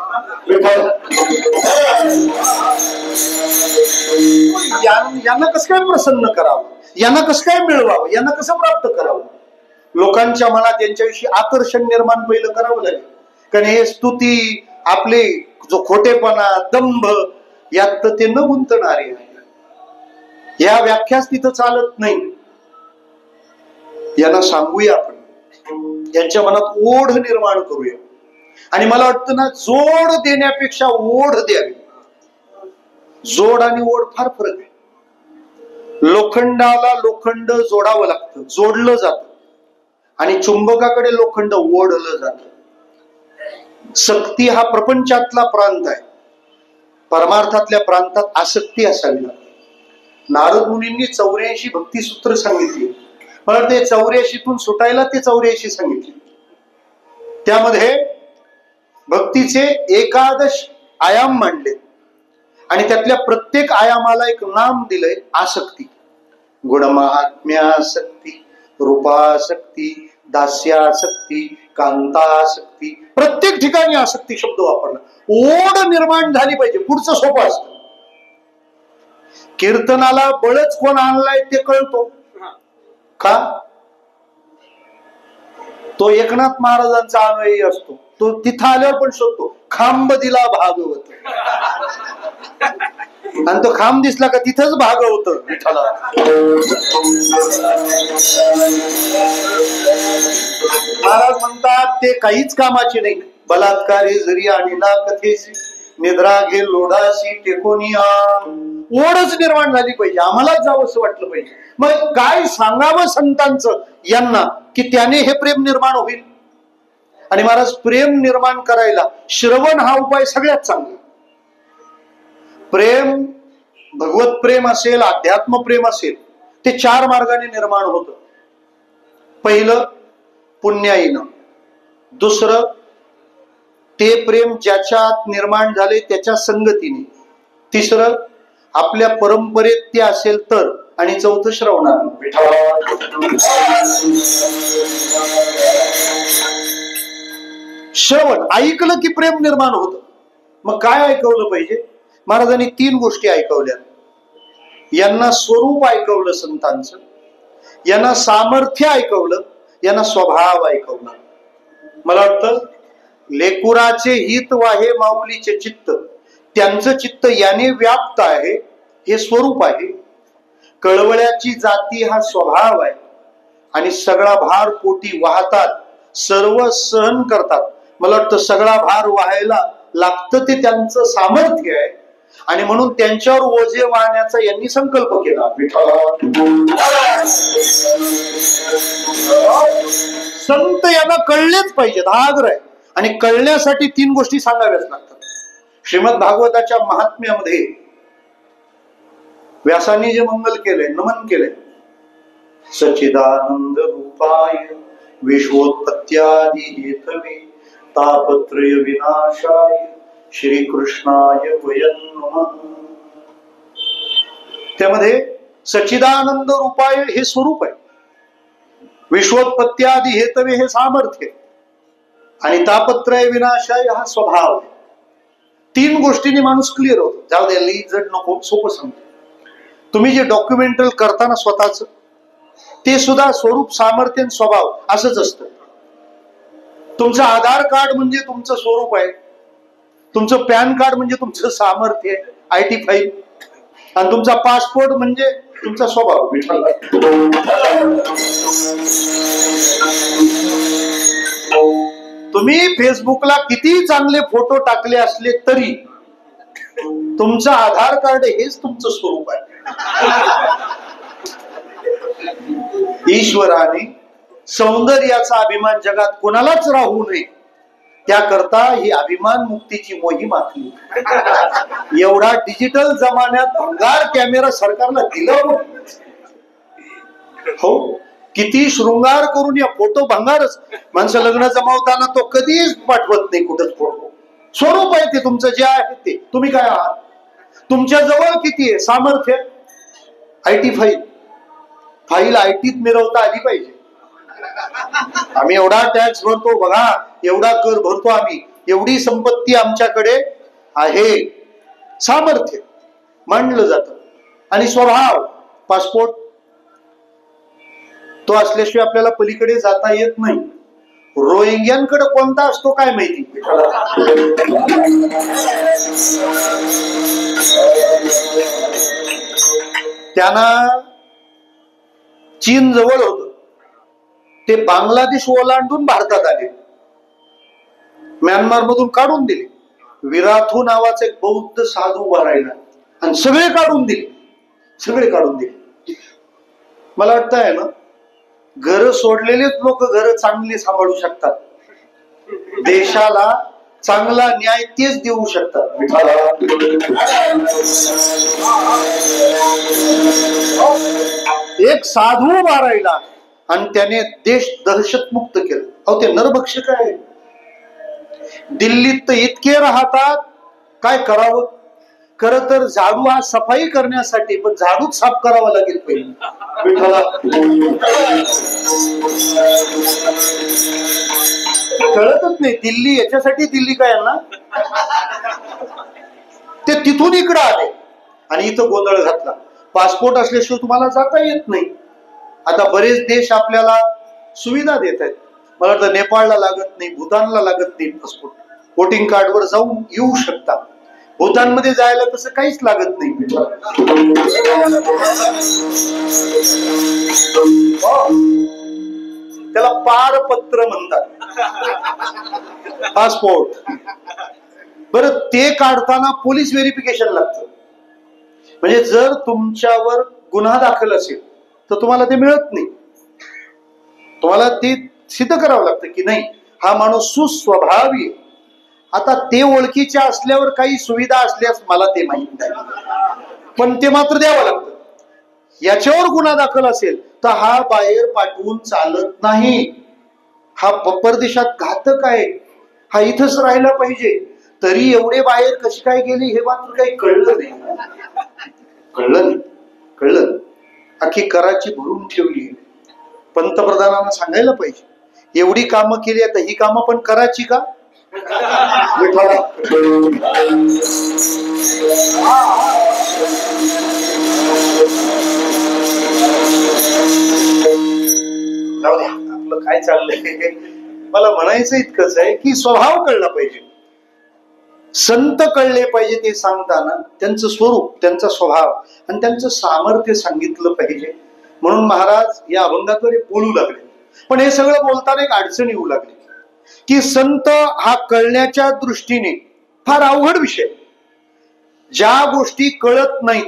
Speaker 1: यांना कसं काय प्रसन्न करावं, यांना कसं काय मिळवावं, यांना कसं प्राप्त करावं. लोकांच्या मनात यांच्याविषयी आकर्षण निर्माण पहिलं करावं लागेल. कारण हे स्तुती आपले जो खोटेपणा दंभ यात तर ते न गुंतणारे आहे. या व्याख्याच तिथं चालत नाही. यांना सांगूया आपण, यांच्या मनात ओढ निर्माण करूया. आणि मला वाटतं ना, जोड देण्यापेक्षा ओढ द्यावी. जोड आणि ओढ फार फरक आहे. लोखंडाला लोखंड जोडावं लागतं, जोडलं जातं. आणि चुंबकाकडे लोखंड ओढलं जातं. सक्ती हा प्रपंचातला प्रांत आहे. परमार्थातल्या प्रांतात आसक्ती असावी लागते. नारद मुनींनी 84 भक्तिसूत्र सांगितली. मला ते 84तून सुटायला ते 84 सांगितले. त्यामध्ये भक्तीचे एकादश आयाम मांडले आणि त्यातल्या प्रत्येक आयामाला एक नाम दिलंय. आसक्ती, गुणमहात्म्यासक्ती, रूपासक्ती, दास्यासक्ती, कांतासक्ती. प्रत्येक ठिकाणी आसक्ती शब्द वापरला. ओढ निर्माण झाली पाहिजे. पुढचं सोपं असतं. कीर्तनाला बळच कोण आणलाय ते कळतो का? तो एकनाथ महाराजांचा अनुयायी असतो, तो तिथं आल्यावर पण शोधतो खांब दिला भागवत, आणि तो खांब दिसला का तिथंच भागवत विठ्ठला. महाराज म्हणतात ते काहीच कामाचे नाही. बलात्कारी जरी आणला कथेसी, निद्रा घे लोडाशी टेकोनिया. ओढच निर्माण झाली पाहिजे, आम्हालाच जावं असं वाटलं पाहिजे. मग काय सांगावं संतांचं यांना की त्याने हे प्रेम निर्माण होईल. आणि महाराज प्रेम निर्माण करायला श्रवण हा उपाय सगळ्यात चांगला. प्रेम, भगवत प्रेम असेल, अध्यात्म प्रेम असेल, ते 4 मार्गाने निर्माण होतं. पहिलं पुण्याईनं, दुसरं ते प्रेम ज्याच्यात निर्माण झाले त्याच्या संगतीने, तिसरं आपल्या परंपरेत ते असेल तर, आणि चौथं श्रवणानं. श्रवण ऐकलं की प्रेम निर्माण होतं. मग काय ऐकवलं पाहिजे? महाराजांनी 3 गोष्टी ऐकवल्या. यांना स्वरूप ऐकवलं संतांचं, यांना सामर्थ्य ऐकवलं, यांना स्वभाव ऐकवला. मला वाटतं लेकुराचे हित वाहे माऊलीचे चित्त, त्यांचं चित्त याने व्याप्त आहे, हे स्वरूप आहे. कळवळ्याची जाती हा स्वभाव आहे, आणि सगळा भार पोटी वाहतात, सर्व सहन करतात. मला वाटतं सगळा भार व्हायला लागतं ते त्यांचं सामर्थ्य आहे, आणि म्हणून त्यांच्यावर ओझे वाहण्याचा यांनी संकल्प केला. संत यांना कळलेच पाहिजेत, हा आग्रह आहे. आणि कळण्यासाठी 3 गोष्टी सांगाव्याच लागतात. श्रीमद भागवताच्या महात्म्यामध्ये व्यासांनी जे मंगल केलंय, नमन केलंय, सच्चिदानंद रूपाय विश्वोत्पत्त्यादि हेतवे तापत्रय विनाशाय श्रीकृष्णाय वयं नमः. त्यामध्ये सच्चिदानंद रूपाय हे स्वरूप आहे, विश्वोत्पत्त्यादि हेतवे हे सामर्थ्य, आणि तापत्रय विनाशाय हा स्वभाव. 3 गोष्टींनी माणूस क्लिअर होतो. जाऊ द्या, जड नको, सोपं समजतो. तुम्ही जे डॉक्युमेंटल करताना स्वतःच, ते सुद्धा स्वरूप, सामर्थ्य, स्वभाव असंच असतं. तुमचं आधार कार्ड म्हणजे तुमचं स्वरूप आहे, तुमचं पॅन कार्ड म्हणजे तुमचं सामर्थ्य आहे, IT फाईल, आणि तुमचा पासपोर्ट म्हणजे तुमचा स्वभाव. तुम्ही फेसबुकला किती चांगले फोटो टाकले असले तरी तुमचं आधार कार्ड हेच तुमचं स्वरूप आहे. ईश्वराने सौंदर्याचा अभिमान जगात कोणालाच राहू नये, त्याकरता ही अभिमान मुक्तीची मोहीम आखली. एवढा डिजिटल जमान्यात भंगार कॅमेरा सरकारला दिलं. हो, किती शृंगार करून या फोटो भंगारच. माणसं लग्न जमावताना तो कधीच पाठवत नाही कुठंच फोटो. स्वरूप आहे ते तुमचं, जे आहे ते. तुम्ही काय आहात, तुमच्या जवळ किती आहे सामर्थ्य. IT फाईल ITत मिरवता आली पाहिजे. आम्ही एवढा टॅक्स भरतो बघा, एवढा कर भरतो आम्ही, एवढी संपत्ती आमच्याकडे आहे. सामर्थ्य मांडलं जातं. आणि स्वभाव, पासपोर्ट, तो असल्याशिवाय आपल्याला पलीकडे जाता येत नाही. रोहिंग्यांकडे कोणता असतो काय माहिती. त्यांना चीन जवळ होत, ते बांगलादेश ओलांडून भारतात आले, म्यानमार मधून काढून दिले. विराथू नावाचा एक बौद्ध साधू उभा राहिला आणि सगळे काढून दिले. मला वाटतं आहे ना, घर सोडलेलेच लोक घर चांगली सांभाळू शकतात. देशाला चांगला न्याय तेच देऊ शकतात. एक साधू उभा राहिला आणि त्याने देश दहशतमुक्त केलं. अहो, ते नरभक्षक आहे. दिल्लीत तर इतके राहतात, काय करावं. खरं तर झाडू हा सफाई करण्यासाठी, पण झाडूच साफ करावा लागेल पहिले. कळतच नाही दिल्ली याच्यासाठी. दिल्ली काय ना, ते तिथून इकडं आले आणि इथं गोंधळ घातला. पासपोर्ट असल्याशिवाय तुम्हाला जाता येत नाही. आता बरेच देश आपल्याला सुविधा देत आहेत. मला वाटतं नेपाळला लागत नाही, भूतानला लागत नाही पासपोर्ट. वोटिंग कार्डवर जाऊन येऊ शकता. भूतानमध्ये जायला तसं काहीच लागत नाही. त्याला पारपत्र म्हणतात, पासपोर्ट. बरं, ते काढताना पोलीस व्हेरिफिकेशन लागतं. म्हणजे जर तुमच्यावर गुन्हा दाखल असेल तर तुम्हाला ते मिळत नाही. तुम्हाला ते सिद्ध करावं लागतं की नाही हा माणूस सुस्वभावी. आता ते ओळखीचे असल्यावर काही सुविधा असल्यास मला ते माहित नाही, पण ते मात्र द्यावं लागतं. याच्यावर गुन्हा दाखल असेल तर हा बाहेर पाठवून चालत नाही. हा परदेशात घातक आहे, हा इथंच राहायला पाहिजे. तरी एवढे बाहेर कशी काय गेली हे मात्र काही कळलं नाही. कळलं अख्खी कराची भरून ठेवली. पंतप्रधानांना सांगायला पाहिजे, एवढी कामं केली आता ही कामं पण करायची का? आपलं काय चाललंय, मला म्हणायचं इतकंच आहे की स्वभाव कळला पाहिजे. संत कळले पाहिजे. ते सांगताना त्यांचं स्वरूप, त्यांचा स्वभाव आणि त्यांचं सामर्थ्य सांगितलं पाहिजे. म्हणून महाराज या अभंगाद्वारे बोलू लागले. पण हे सगळं बोलताना एक अडचण येऊ लागली की संत हा कळण्याच्या दृष्टीने फार अवघड विषय. ज्या गोष्टी कळत नाहीत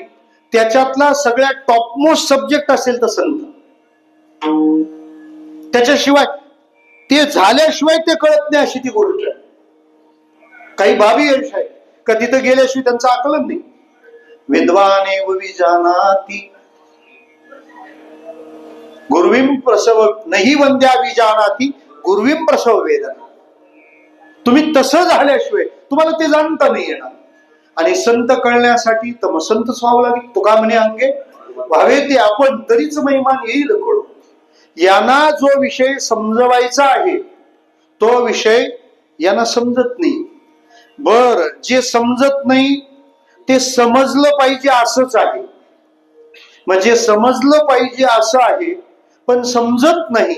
Speaker 1: त्याच्यातला सगळ्यात टॉपमोस्ट सब्जेक्ट असेल तर संत. त्याच्याशिवाय ते झाल्याशिवाय ते कळत नाही अशी ती गोष्ट आहे. काही बाबी यश आहे का तिथं गेल्याशिवाय त्यांचं आकलन नाही. विद्वानेव विजानाति गुरुविम प्रसव नाही वंद्या विजानाति गुरुविम प्रसव वेदना. तुम्ही तसं झाल्याशिवाय तुम्हाला ते जाणता नाही येणार. आणि संत कळण्यासाठी तम संतच व्हावं लागेल. तुका म्हणे अंगे व्हावे ते आपण, तरीच महिमान येईल कळू. यांना जो विषय समजवायचा आहे तो विषय यांना समजत नाही. बर, जे समजत नाही ते समजलं पाहिजे असंच आहे. म्हणजे समजलं पाहिजे असं आहे पण समजत नाही.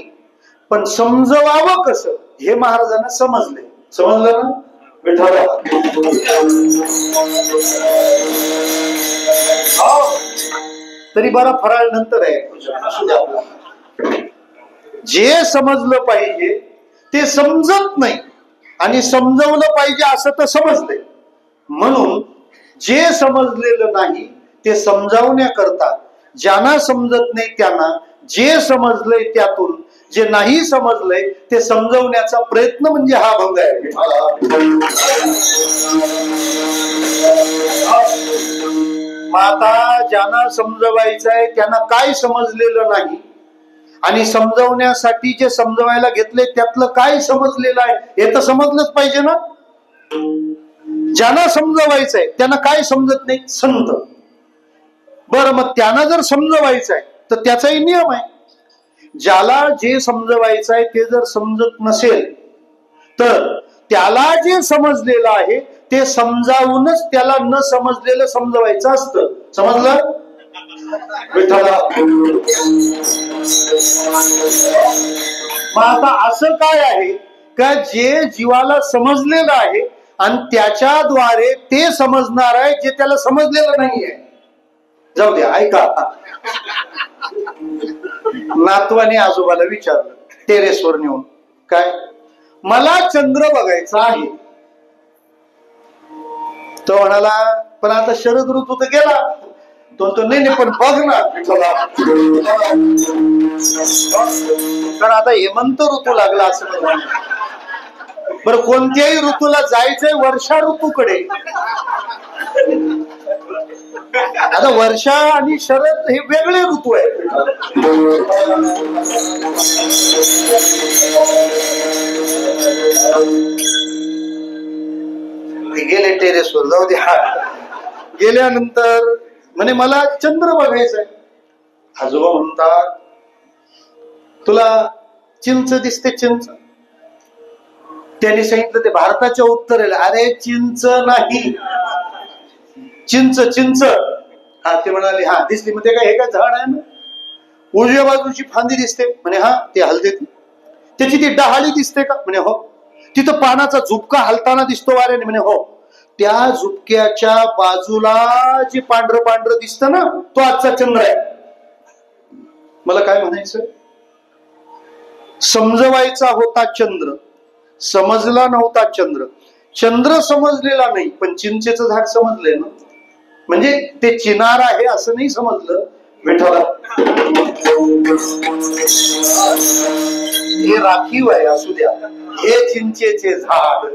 Speaker 1: पण समजवावं कसं हे महाराजांना समजले. समजलं ना विठ्ठला? तरी बरा फराळ नंतर आहे. जे समजलं पाहिजे ते समजत नाही आणि समजवलं पाहिजे असं तर समजलंय. म्हणून जे समजलेलं नाही ते समजावण्याकरता ज्यांना समजत नाही त्यांना जे समजलंय त्यातून जे नाही समजलंय ते समजवण्याचा प्रयत्न म्हणजे हा अभंग आहे. माता ज्यांना समजवायचं आहे त्यांना काय समजलेलं नाही आणि समजवण्यासाठी जे समजवायला घेतले त्यातलं काय समजलेलं आहे हे तर समजलंच पाहिजे ना. ज्यांना समजवायचंय त्यांना काय समजत नाही संत. बरं, मग त्यांना जर समजवायचं आहे तर त्याचाही नियम आहे. ज्याला जे समजवायचं आहे ते जर समजत नसेल तर त्याला जे समजलेलं आहे ते समजावूनच त्याला न समजलेलं समजवायचं असतं. समजलं विठ्ठला? मग आता असं काय आहे का जे जीवाला समजलेलं आहे आणि त्याच्याद्वारे ते समजणार आहे जे त्याला समजलेलं नाहीये. जाऊ द्या, ऐका. नातवाने आजोबाला विचारलं टेरेसवर नेऊन, काय मला चंद्र बघायचा आहे. तो म्हणाला पण आता शरद ऋतू तर गेला. तो नाही पण बघ ना. कारण आता हेमंत ऋतू लागला असं. बरं, कोणत्याही ऋतूला जायचंय वर्षा ऋतूकडे. आता वर्षा आणि शरद हे वेगळे ऋतू आहेत. गेले टेरेसवर. जाऊ दे. गेल्यानंतर म्हणे मला चंद्र बघायचंय. आजोबा म्हणतात तुला चिंच दिसते? चिंच. त्यांनी सांगितलं ते भारताच्या उत्तरेला. अरे चिंच नाही, चिंच. चिंच. हा, ते म्हणाले हा दिसली. म्हणजे काय हे काय झाड आहे ना? उजव्या बाजूची फांदी दिसते म्हणे. हा, ते हलते. त्याची ती डहाळी दिसते का? म्हणे हो. तिथं पानाचा झुपका हलताना दिसतो वाऱ्याने? म्हणे हो. त्या झुपक्याच्या बाजूला जे पांढरं पांढरं दिसतं ना, तो आजचा चंद्र आहे. मला काय म्हणायचं, समजवायचा होता चंद्र, समजला नव्हता चंद्र. चंद्र समजलेला नाही, पण चिंचेचं झाड समजलंय ना. म्हणजे ते चिनार आहे असं नाही समजलं. विठ्ठला हे राखीव आहे, असू द्या. हे चिंचेचे झाड.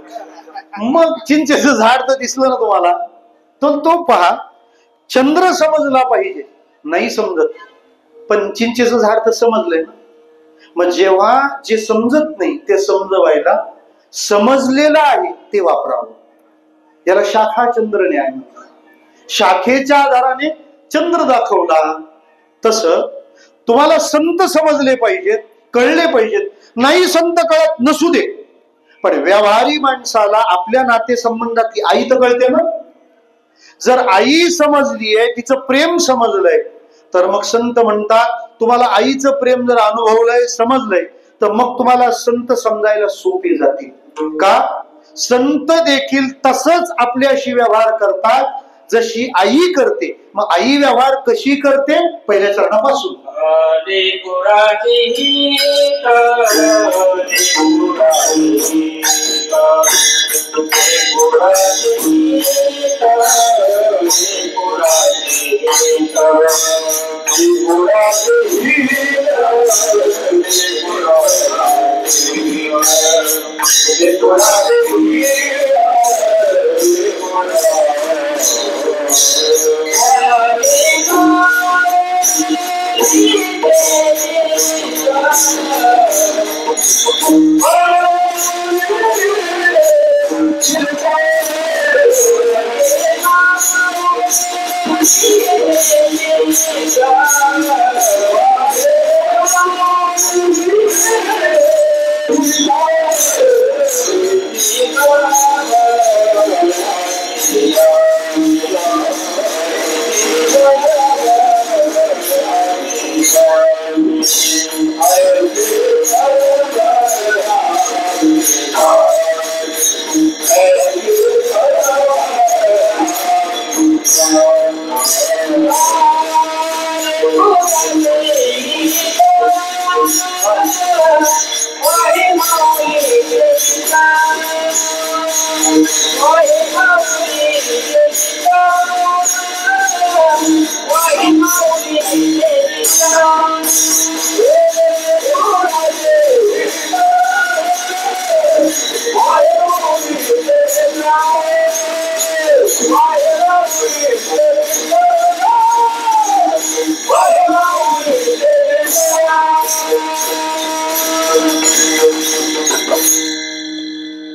Speaker 1: मग चिंचेचं झाड तर दिसलं ना तुम्हाला. तो पहा, चंद्र समजला पाहिजे, नाही समजत, पण चिंचेचं झाड तर समजलंय ना. मग जेव्हा जे समजत नाही ते समजवायला समजलेलं आहे ते वापरावं. याला शाखा चंद्र न्याय म्हणतात. शाखेच्या आधाराने चंद्र दाखवला. तस तुम्हाला संत समजले पाहिजेत, कळले पाहिजेत. नाही संत कळत नसू दे, पण व्यवहारी माणसाला आपल्या नातेसंबंधातली आई तर कळते ना. जर आई समजलीये, तिचं प्रेम समजलंय, तर मग संत म्हणतात तुम्हाला आईचं प्रेम जर अनुभवलंय, समजलंय, तर मग तुम्हाला संत समजायला सोपे जातील. का? संत देखील तसंच आपल्याशी व्यवहार करतात जशी आई करते. मग आई व्यवहार कशी करते? पहिल्या चरणापासून.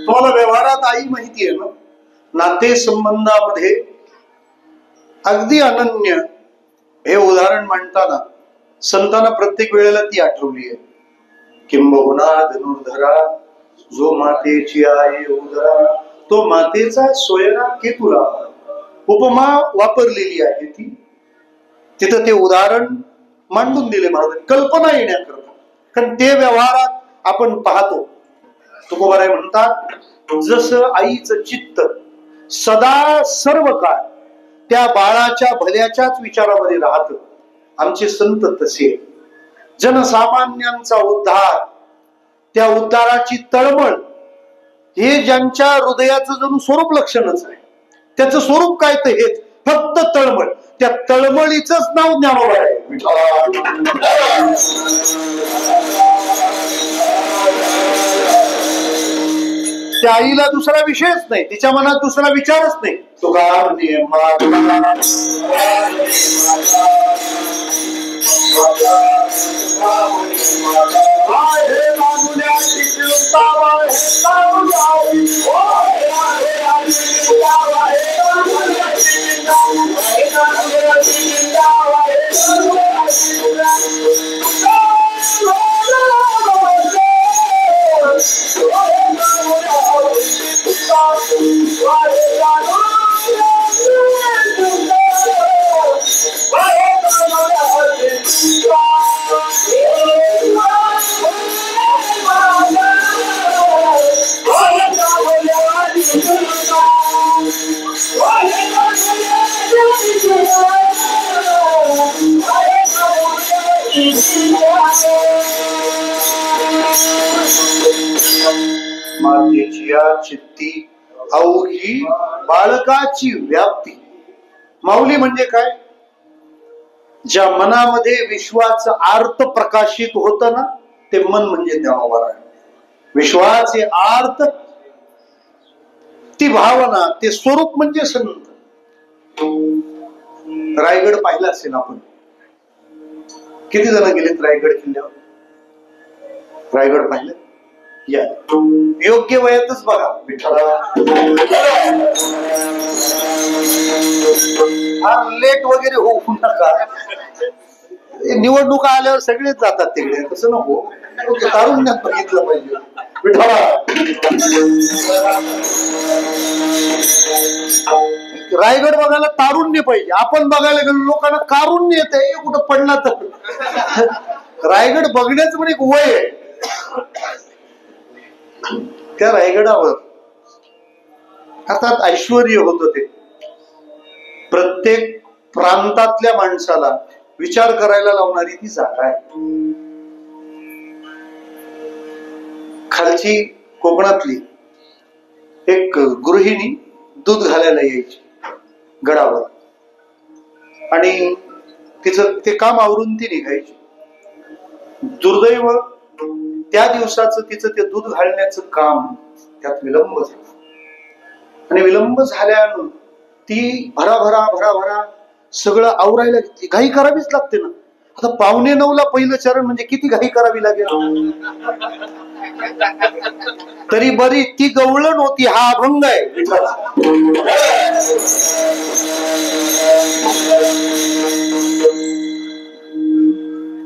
Speaker 1: तुम्हाला व्यवहारात आई माहिती आहे ना. नाते संबंधामध्ये अगदी अनन्य हे उदाहरण मांडताना संतांना प्रत्येक वेळेला ती आठवली आहे. किंबहुना धनुर्धरा जो मातेची आहे उदरा, तो मातेचा सोयरा केतुला. उपमा वापरलेली आहे ती. तिथं ते उदाहरण मांडून दिले महाराज, कल्पना येण्याकरता. कारण ते व्यवहारात आपण पाहतो. तुकोबाराय म्हणतात, जसं आईचं चित्त सदा सर्व काळ त्या बाळाच्या भल्याच्याच विचारामध्ये राहत, आमचे संत तसे. जनसामान्यांचा उद्धार, त्या उद्धाराची तळमळ, हे ज्यांच्या हृदयाचं जणू स्वरूप लक्षणच आहे. त्याचं स्वरूप काय तर हेच, फक्त तळमळ. त्या तळमळीच नाव ज्ञानोबा आहे. त्या आईला दुसरा विषयच नाही, तिच्या मनात दुसरा विचारच नाही. तुकार मातेची या चित्ती अवघी बाळकाची व्याप्ती. माऊली म्हणजे काय? ज्या मनामध्ये विश्वाचं आर्त प्रकाशित होतं ना, ते मन म्हणजे ज्ञानोबा आहे. विश्वाचे आर्त, ती भावना, ते स्वरूप म्हणजे संत. रायगड पाहिला असेल आपण. किती जण गेलेत रायगड किल्ल्यावर? रायगड पाहिलं? या योग्य वयातच बघा. विठ्ठला फार लेट वगैरे होऊ नका. निवडणुका आल्यावर सगळेच जातात तिकडे, तसं नको. तारुण्यात बघितलं पाहिजे. विठ्ठला रायगड बघायला तारुण्य पाहिजे. आपण बघायला गेलो लोकांना कारुण्य येते कुठं पडला तर. रायगड बघण्याचं पण एक वय आहे. त्या रायगडावर अर्थात ऐश्वर्य होत. ते प्रत्येक प्रांतातल्या माणसाला विचार करायला लावणारी ती जागा आहे. खालची कोकणातली एक गृहिणी दूध घालायला यायची गडावर, आणि तिचं ते काम आवरून ती निघायची. दुर्दैव त्या दिवसाचं तिचं ते दूध घालण्याचं काम त्यात विलंब झाला, आणि विलंब झाल्यानं ती भराभरा भराभरा सगळं आवरायला घेतली. घाई करावीच लागते ना. आता 8:45ला पहिलं चरण म्हणजे किती घाई करावी लागेल. तरी बरी ती गवळण होती. हा अभंग आहे.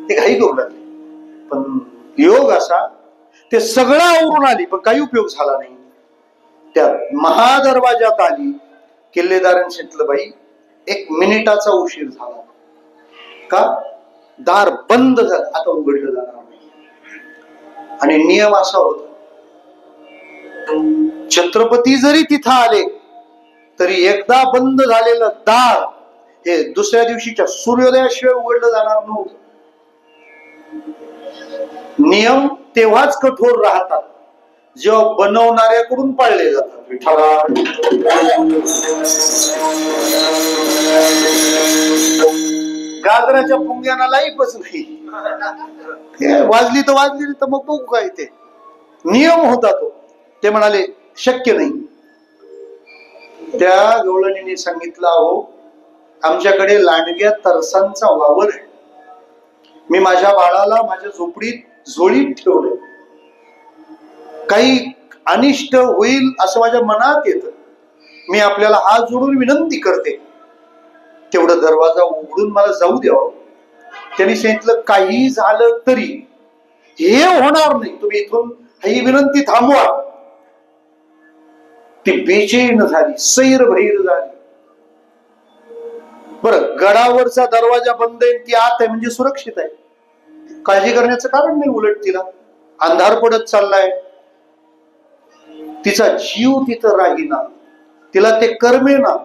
Speaker 1: ते घाई करू लागली, पण योग असा ते सगळं आवरून आली, पण काही उपयोग झाला नाही. त्या महादरवाजात आली. किल्लेदारांनी सांगितलं, बाई 1 मिनिटाचा उशीर झाला का? दार बंद झालं, आता उघडलं जाणार नाही. आणि नियम असा होता, छत्रपती जरी तिथं आले तरी एकदा बंद झालेलं दार हे दुसऱ्या दिवशीच्या सूर्योदयाशिवाय उघडलं जाणार नव्हतं. नियम तेव्हाच कठोर राहतात जेव्हा बनवणाऱ्याकडून पाळले जातात. गाजराच्या पुंग्याना लाईफच नाही. वाजली तर मग बघू काय. ते नियम होता तो. ते म्हणाले शक्य नाही. त्या गवळणीने सांगितलं, अहो आमच्याकडे लांडग्या तरसांचा वावर आहे. मी माझ्या बाळाला माझ्या झोपडीत झोळीत ठेवलंय. काही अनिष्ट होईल असं माझ्या मनात येतं. मी आपल्याला हात जोडून विनंती करते, तेवढं दरवाजा उघडून मला जाऊ द्यावं. त्यांनी सांगितलं, काही झालं तरी हे होणार नाही. तुम्ही इथून ही विनंती थांबवा. ती बेचैन झाली, सैरभैर झाली. बरं, गडावरचा दरवाजा बंद आहे, ती आत आहे म्हणजे सुरक्षित आहे. काळजी करण्याचं कारण नाही. उलट तिला अंधार पडत चाललाय. तिचा जीव तिथं राहीना, तिला ते करमेना.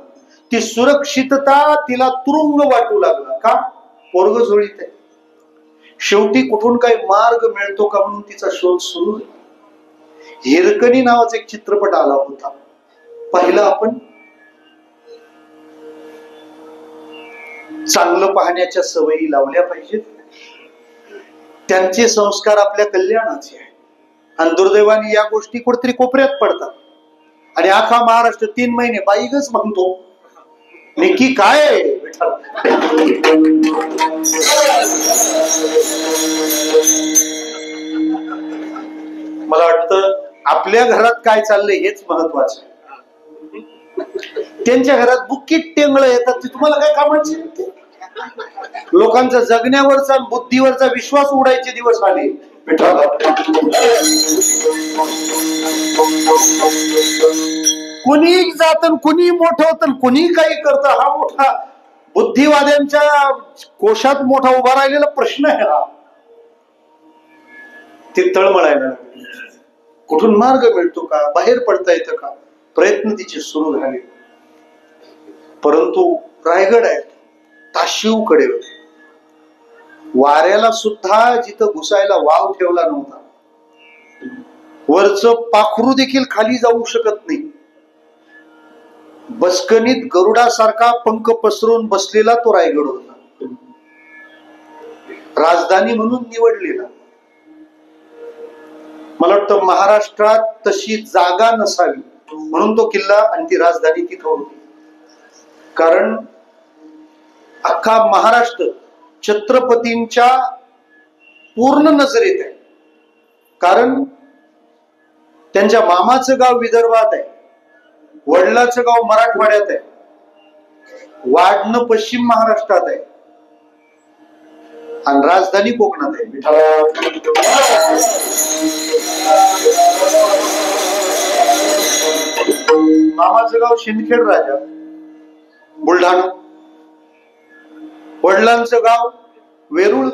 Speaker 1: ती सुरक्षितता तिला तुरुंग वाटू लागला. का? पोरग झोळीत आहे. शेवटी कुठून काही मार्ग मिळतो का म्हणून तिचा शोध सुरू झाला. हिरकणी नावाचा एक चित्रपट आला होता, पाहिलं आपण? चांगलं पाहण्याच्या सवयी लावल्या पाहिजेत. त्यांचे संस्कार आपल्या कल्याणाचे आहे. आणि दुर्दैवाने या गोष्टी कुठेतरी कोपऱ्यात पडतात. आणि आखा महाराष्ट्र 3 महिने बाईगच म्हणतो. नक्की काय? मला वाटतं आपल्या घरात काय चाललंय हेच महत्वाचं आहे. त्यांच्या घरात बुक्कीट टेंगळ येतात, ते तुम्हाला काय कामाचे? लोकांचा जगण्यावरचा बुद्धीवरचा विश्वास उडायचे दिवस आले. कोणी जात, कोणी मोठं होतं, कोणी काही करत. हा मोठा बुद्धिवाद्यांच्या कोशात मोठा उभा राहिलेला प्रश्न आहे हा. ते तळमळायला लागले. कुठून मार्ग मिळतो का? बाहेर पडता येतं का? प्रयत्न तिचे सुरू झाले. परंतु रायगड आहे, ताशिवकडे होते. वाऱ्याला सुद्धा जिथं घुसायला वाव ठेवला नव्हता. वरचं पाखरू देखील खाली जाऊ शकत नाही. बसकनीत गरुडासारखा पंख पसरून बसलेला तो रायगड होता, राजधानी म्हणून निवडलेला. मला वाटतं महाराष्ट्रात तशी जागा नसावी म्हणून तो किल्ला आणि ती राजधानी तिथं होती. कारण अख्खा महाराष्ट्र छत्रपतींच्या पूर्ण नजरेत आहे. कारण त्यांच्या मामाचं गाव विदर्भात आहे, वडिलाचं गाव मराठवाड्यात आहे, वाढणं पश्चिम महाराष्ट्रात आहे आणि राजधानी कोकणात आहे. मामाचं गाव शिंदखेड राजा बुलढाणा, वडिलांचं गाव वेरूळ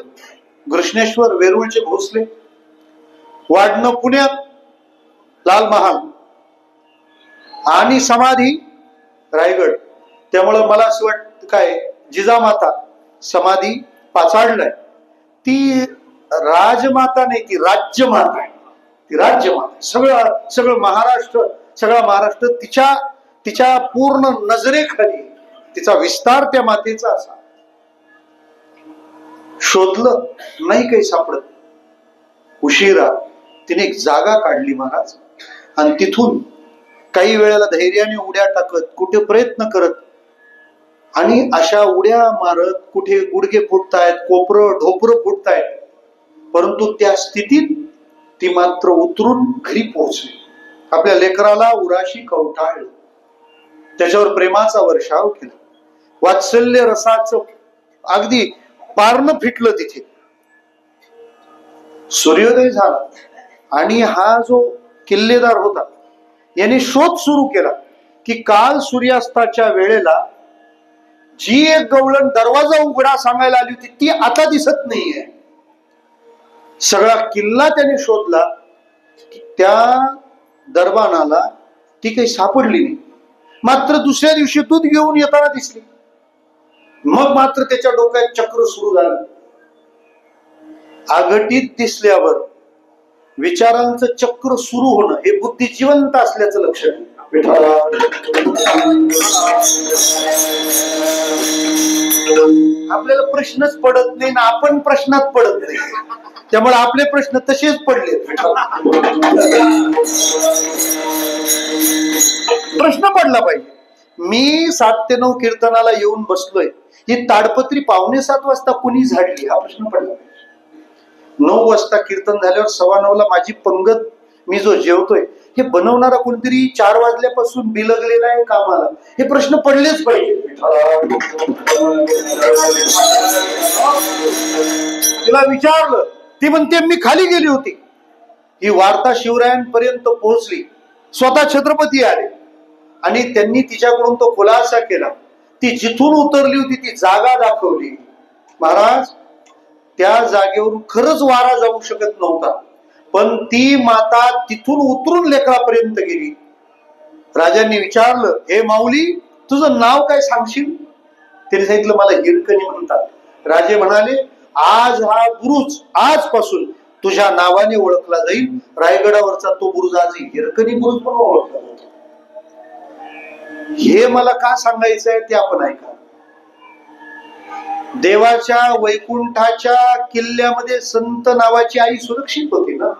Speaker 1: घृष्णेश्वर वेरूळचे भोसले, वाढणं पुण्यात लाल महाल आणि समाधी रायगड. त्यामुळं मला असं वाटतं काय जिजामाता समाधी पाचाडलाय ती राजमाता नाही, ती राज्यमाता आहे. ती राज्यमाता सगळं महाराष्ट्र तिच्या पूर्ण नजरेखाली तिचा विस्तार त्या मातेचा असा. शोधलं नाही काही सापडत. उशिरा तिने एक जागा काढली महाराज आणि तिथून काही वेळेला धैर्याने उड्या टाकत, कुठे प्रयत्न करत आणि अशा उड्या मारत, कुठे गुडघे फुटतायत, कोपरं ढोपरं फुटतायत, परंतु त्या स्थितीत ती मात्र उतरून घरी पोहोचली. आपल्या लेकराला उराशी कवटाळलं, त्याच्यावर प्रेमाचा वर्षाव केला, वात्सल्य रसाचं अगदी पारणं फिटलं. तिथे सूर्योदय झाला आणि हा जो किल्लेदार होता याने शोध सुरू केला की काल सूर्यास्ताच्या वेळेला जी एक गवळण दरवाजा उघडा सांगायला आली होती ती आता दिसत नाहीये. सगळा किल्ला त्याने शोधला, त्या दरबानाला ती काही सापडली नाही. मात्र दुसऱ्या दिवशी दूध घेऊन येताना दिसली. मग मात्र त्याच्या डोक्यात चक्र सुरू झालं. आघटित दिसल्यावर विचारांचं चक्र सुरू होणं हे बुद्धी जिवंत असल्याचं लक्षण. आपल्याला प्रश्नच पडत नाही ना आपण प्रश्नात पडत नाही, त्यामुळे आपले प्रश्न तसेच पडले. प्रश्न पडला पाहिजे. मी 7 ते 9 कीर्तनाला येऊन बसलोय, ही ताडपत्री 7:45 वाजता कुणी झाडली हा प्रश्न पडला पाहिजे. 9 वाजता कीर्तन झाल्यावर 9:15 माझी पंगत मी जो जेवतोय हे बनवणारा कोणतरी 4 वाजल्यापासून बिलगलेला आहे कामाला, हे प्रश्न पडलेच पाहिजे. तिला विचारलं, ती म्हणते मी खाली गेली होती. ही वार्ता शिवरायांपर्यंत पोहोचली. स्वतः छत्रपती आले आणि त्यांनी तिच्याकडून तो खुलासा केला. ती जिथून उतरली होती ती जागा दाखवली. महाराज त्या जागेवरून खरंच वारा जाऊ शकत नव्हता, पण ती माता तिथून उतरून लेकरापर्यंत गेली. राजांनी विचारलं, हे माऊली तुझं नाव काय सांगशील? त्याने सांगितलं मला हिरकणी म्हणतात. राजे म्हणाले, आज हा बुरुज आजपासून तुझ्या नावाने ओळखला जाईल. रायगडावरचा तो बुरुज आज हिरकणी बुरुज म्हणून ओळखला जातो. हे मला का सांगायचं आहे ते आपण ऐका. देवाच्या वैकुंठाच्या किल्ल्यामध्ये संत नावाची आई सुरक्षित होती ना,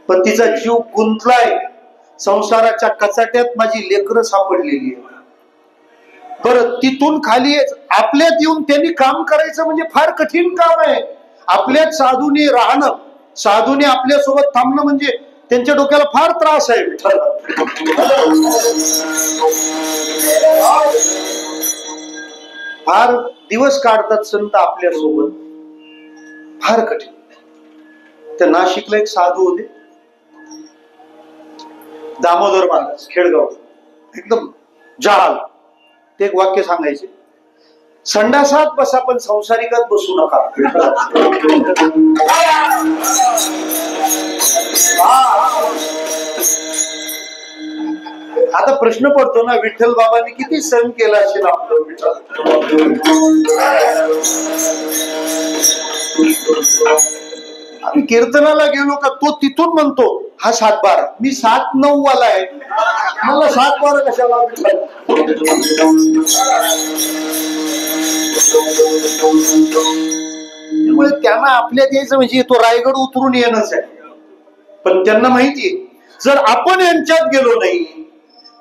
Speaker 1: पण तिचा जीव गुंतलाय. संसाराच्या कचाट्यात माझी लेकरं सापडलेली आहे. परत तिथून खाली आपल्यात येऊन त्यांनी काम करायचं म्हणजे फार कठीण काम आहे. आपल्यात साधूने राहणं, साधूने आपल्यासोबत थांबणं म्हणजे त्यांच्या डोक्याला फार त्रास आहे. फार दिवस काढतात संत आपल्यासोबत, फार कठीण. त्या नाशिकला एक साधू होते, दामोदर महाराज, खेडगाव, एकदम जहाल. ते एक वाक्य सांगायचे, संडासात बसा पण संसारिकात बसू नका. आता प्रश्न पडतो ना, विठ्ठल बाबांनी किती सण केला असेल आपलं विठ्ठल. आम्ही कीर्तनाला गेलो का तो तिथून म्हणतो, हा 7-12, मी 7-9 वाला आहे, मला 7-12 कशाला. त्यामुळे त्यांना आपल्या द्यायचं म्हणजे तो रायगड उतरून येणंच आहे. पण त्यांना माहितीये जर आपण यांच्यात गेलो नाही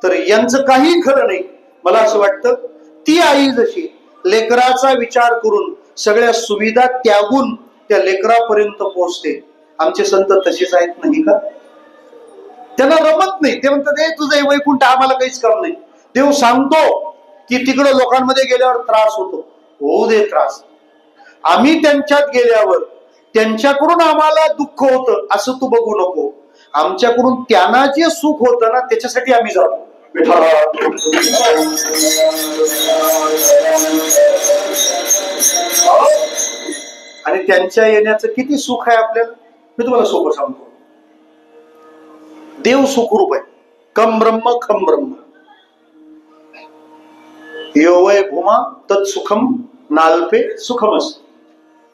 Speaker 1: तर यांचं काही खरं नाही. मला असं वाटतं ती आई जशी लेकराचा विचार करून सगळ्या सुविधा त्यागून त्या लेकरापर्यंत पोहोचते, आमचे संत तसेच आहेत नाही का? त्यांना रमत नाही, ते म्हणतात हे तुझं वैकुंठ, आम्हाला काहीच काम नाही. देव सांगतो की तिकडं लोकांमध्ये गेल्यावर त्रास होतो, होऊ दे त्रास, आम्ही त्यांच्यात गेल्यावर त्यांच्याकडून आम्हाला दुःख होतं असं तू बघू नको, आमच्याकडून त्यांना जे सुख होतं ना त्याच्यासाठी आम्ही जातो. आणि त्यांच्या येण्याचं किती सुख आहे आपल्याला, मी तुम्हाला सोपं सांगतो. देव सुखरूप आहे, कम ब्रह्म खम ब्रह्म, यो वै भूमा तत् सुखम नाल्पे सुखमस.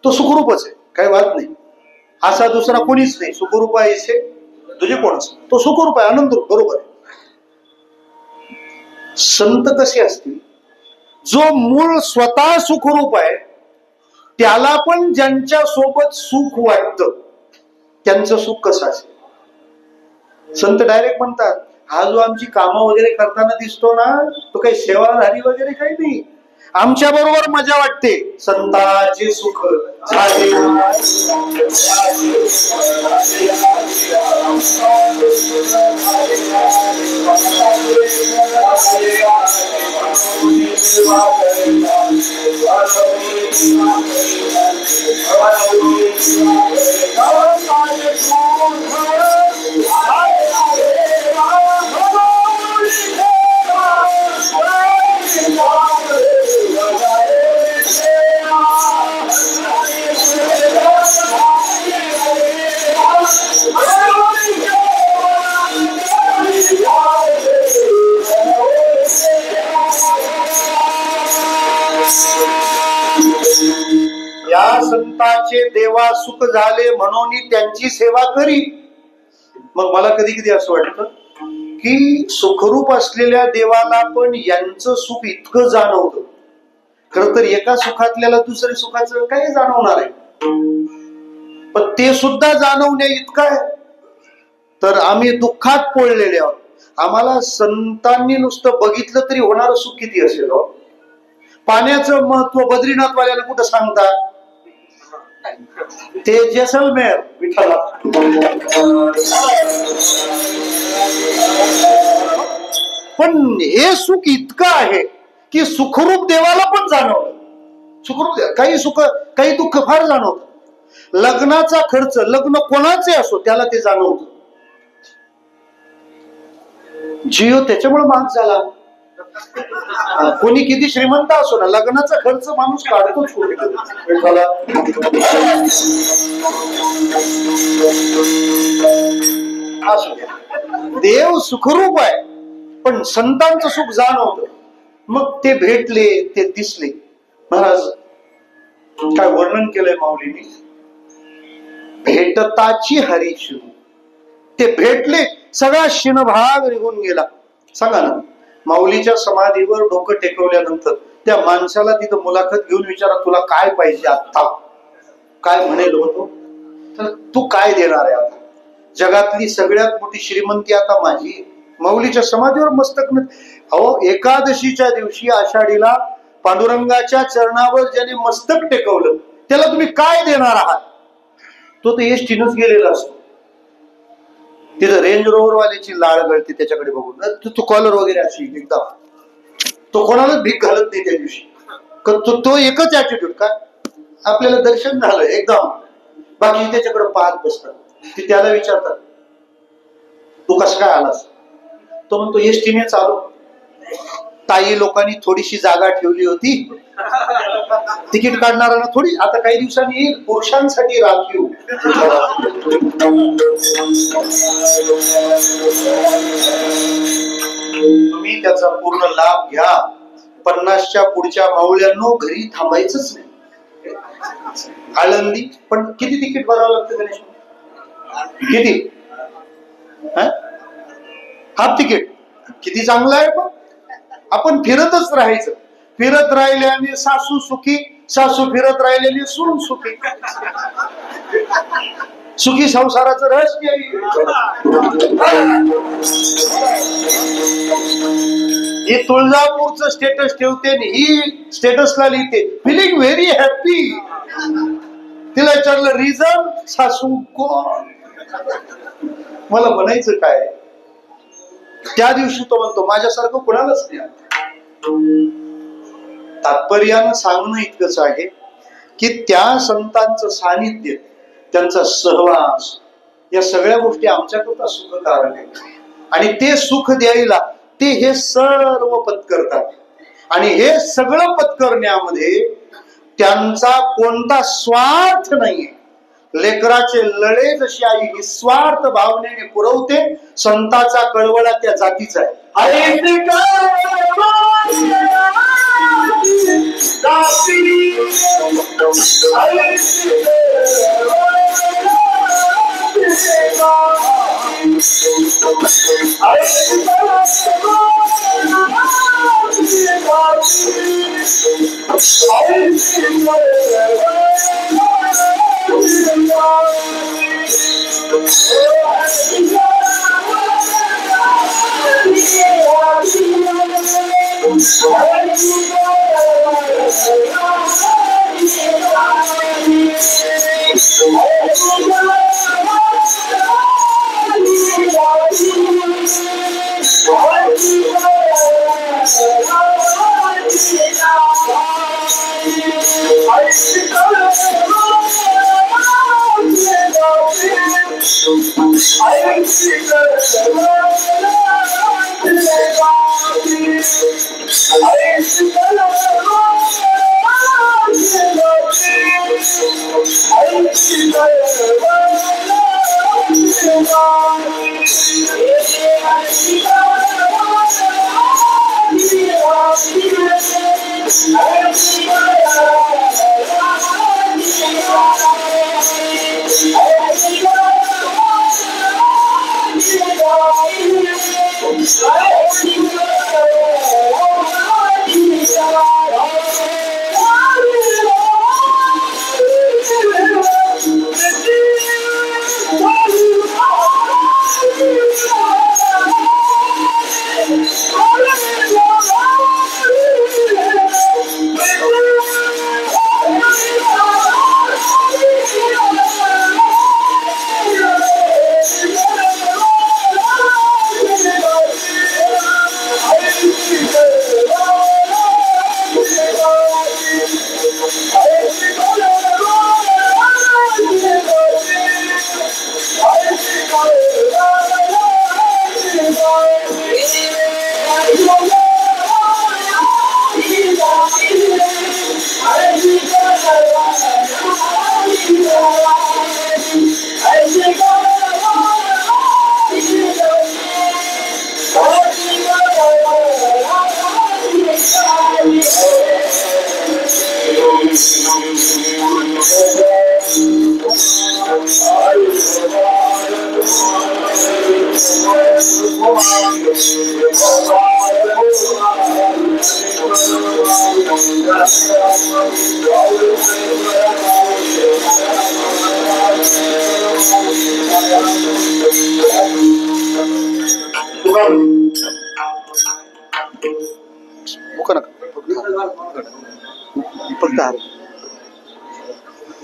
Speaker 1: तो सुखरूपच आहे, काही वाद नाही. असा दुसरा कोणीच नाही. सुखरूप आहे इथे तुझे कोणच, तो सुखरूप आहे, आनंद रूप, बरोबर आहे. संत कसे असतील, जो मूळ स्वतः सुखरूप आहे त्याला पण ज्यांच्या सोबत सुख वाटतं त्यांचं सुख कसं असेल. संत डायरेक्ट म्हणतात हा जो आमची कामं वगैरे करताना दिसतो ना तो काही सेवाधारी वगैरे काही नाही, आमच्या बरोबर मजा वाटते. संतांचे सुख झाले या संतांचे देवा सुख झाले म्हणून त्यांची सेवा करी. मग मला कधी कधी असं वाटतं की सुखरूप असलेल्या देवाला पण यांचं सुख इतकं जाणवतं. खर तर एका सुखातल्याला दुसऱ्या सुखाचं काही जाणवणार आहे, पण ते सुद्धा जाणवण्या इतकं आहे. तर आम्ही दुःखात पडलेले आहोत, आम्हाला संतांनी नुसतं बघितलं तरी होणारं सुख किती असेल. पाण्याचं महत्व बद्रीनाथ वाल्याला कुठं सांगतात, ते जैसलमेर विठ्ठला. पण हे सुख इतकं आहे की सुखरूप देवाला पण जाणवलं. सुखरूप काही सुख काही दुःख फार जाणवतं. लग्नाचा खर्च, लग्न कोणाचे असो त्याला ते जाणवतं. जिओ त्याच्यामुळे महाग झाला. कोणी किती श्रीमंत असो ना, लग्नाचा खर्च माणूस काढतोच. देव सुखरूप आहे पण संतांचं सुख जाणवतं. मग ते भेटले, ते दिसले. महाराज काय वर्णन केलंय माऊलीने, भेटताची हरीशिव. ते भेटले, सगळा शिनभाग निघून गेला. सांगा ना, माऊलीच्या समाधीवर डोकं टेकवल्यानंतर त्या माणसाला तिथं मुलाखत घेऊन विचारा तुला काय पाहिजे आता, काय म्हणेल होतो, तर तू काय देणार आहे आता, जगातली सगळ्यात मोठी श्रीमंती आता माझी. माऊलीच्या समाधीवर मस्तक. अहो, एकादशीच्या दिवशी आषाढीला पांडुरंगाच्या चरणावर ज्याने मस्तक टेकवलं त्याला तुम्ही काय देणार आहात. तो तर एसटीनच गेलेला असतो. तिथं रेंज रोवर वाल्याची लाळ गळते त्याच्याकडे बघून. तो कॉलर वगैरे अशी एकदम, तो कोणालाच भीक घालत नाही त्या दिवशी. तो एकच ऍटिट्यूड, काय आपल्याला दर्शन झालं एकदम, बाकी त्याच्याकडे पाहत बसतात. ते त्याला विचारतात तू कसं काय आलास, तो म्हणतो एसटीनेच आलो. ताई लोकांनी थोडीशी जागा ठेवली होती, तिकीट काढणाऱ्यांना थोडी, आता काही दिवसांनी येईल पुरुषांसाठी राखीव. तुम्ही त्याचा पूर्ण लाभ घ्या. 50च्या पुढच्या माऊल्यांनो घरी थांबायचंच नाही. आळंदी पण किती तिकीट भरावं लागतं गणेश, किती हाफ तिकीट किती चांगलं आहे. पण आपण फिरतच राहायचं. फिरत राहिल्याने सासू सुखी, सासू फिरत राहिलेली सून सुखी. सुखी संसाराचं रहस्य आहे. ही तुळजापूरचं स्टेटस ठेवते आणि ही स्टेटसला लिहिते फिलिंग व्हेरी हॅपी. तिला विचारलं रिझन, सासू कोण. मला म्हणायचं काय, त्या दिवशी तो म्हणतो माझ्यासारखं कुणालाच नाही. तात्पर्यानं सांगणं इतकंच आहे की त्या संतांचं सानिध्य, त्यांचा सहवास, या सगळ्या गोष्टी आमच्याकरता सुखकारक आहेत. आणि ते सुख द्यायला ते हे सर्व पत्करतात. आणि हे सगळं पत्करण्यामध्ये त्यांचा कोणता स्वार्थ नाहीये. लेकराचे लळे जशी आई निस्वार्थ भावनेने पुरवते, संताचा कळवळा त्या जातीचा आहे.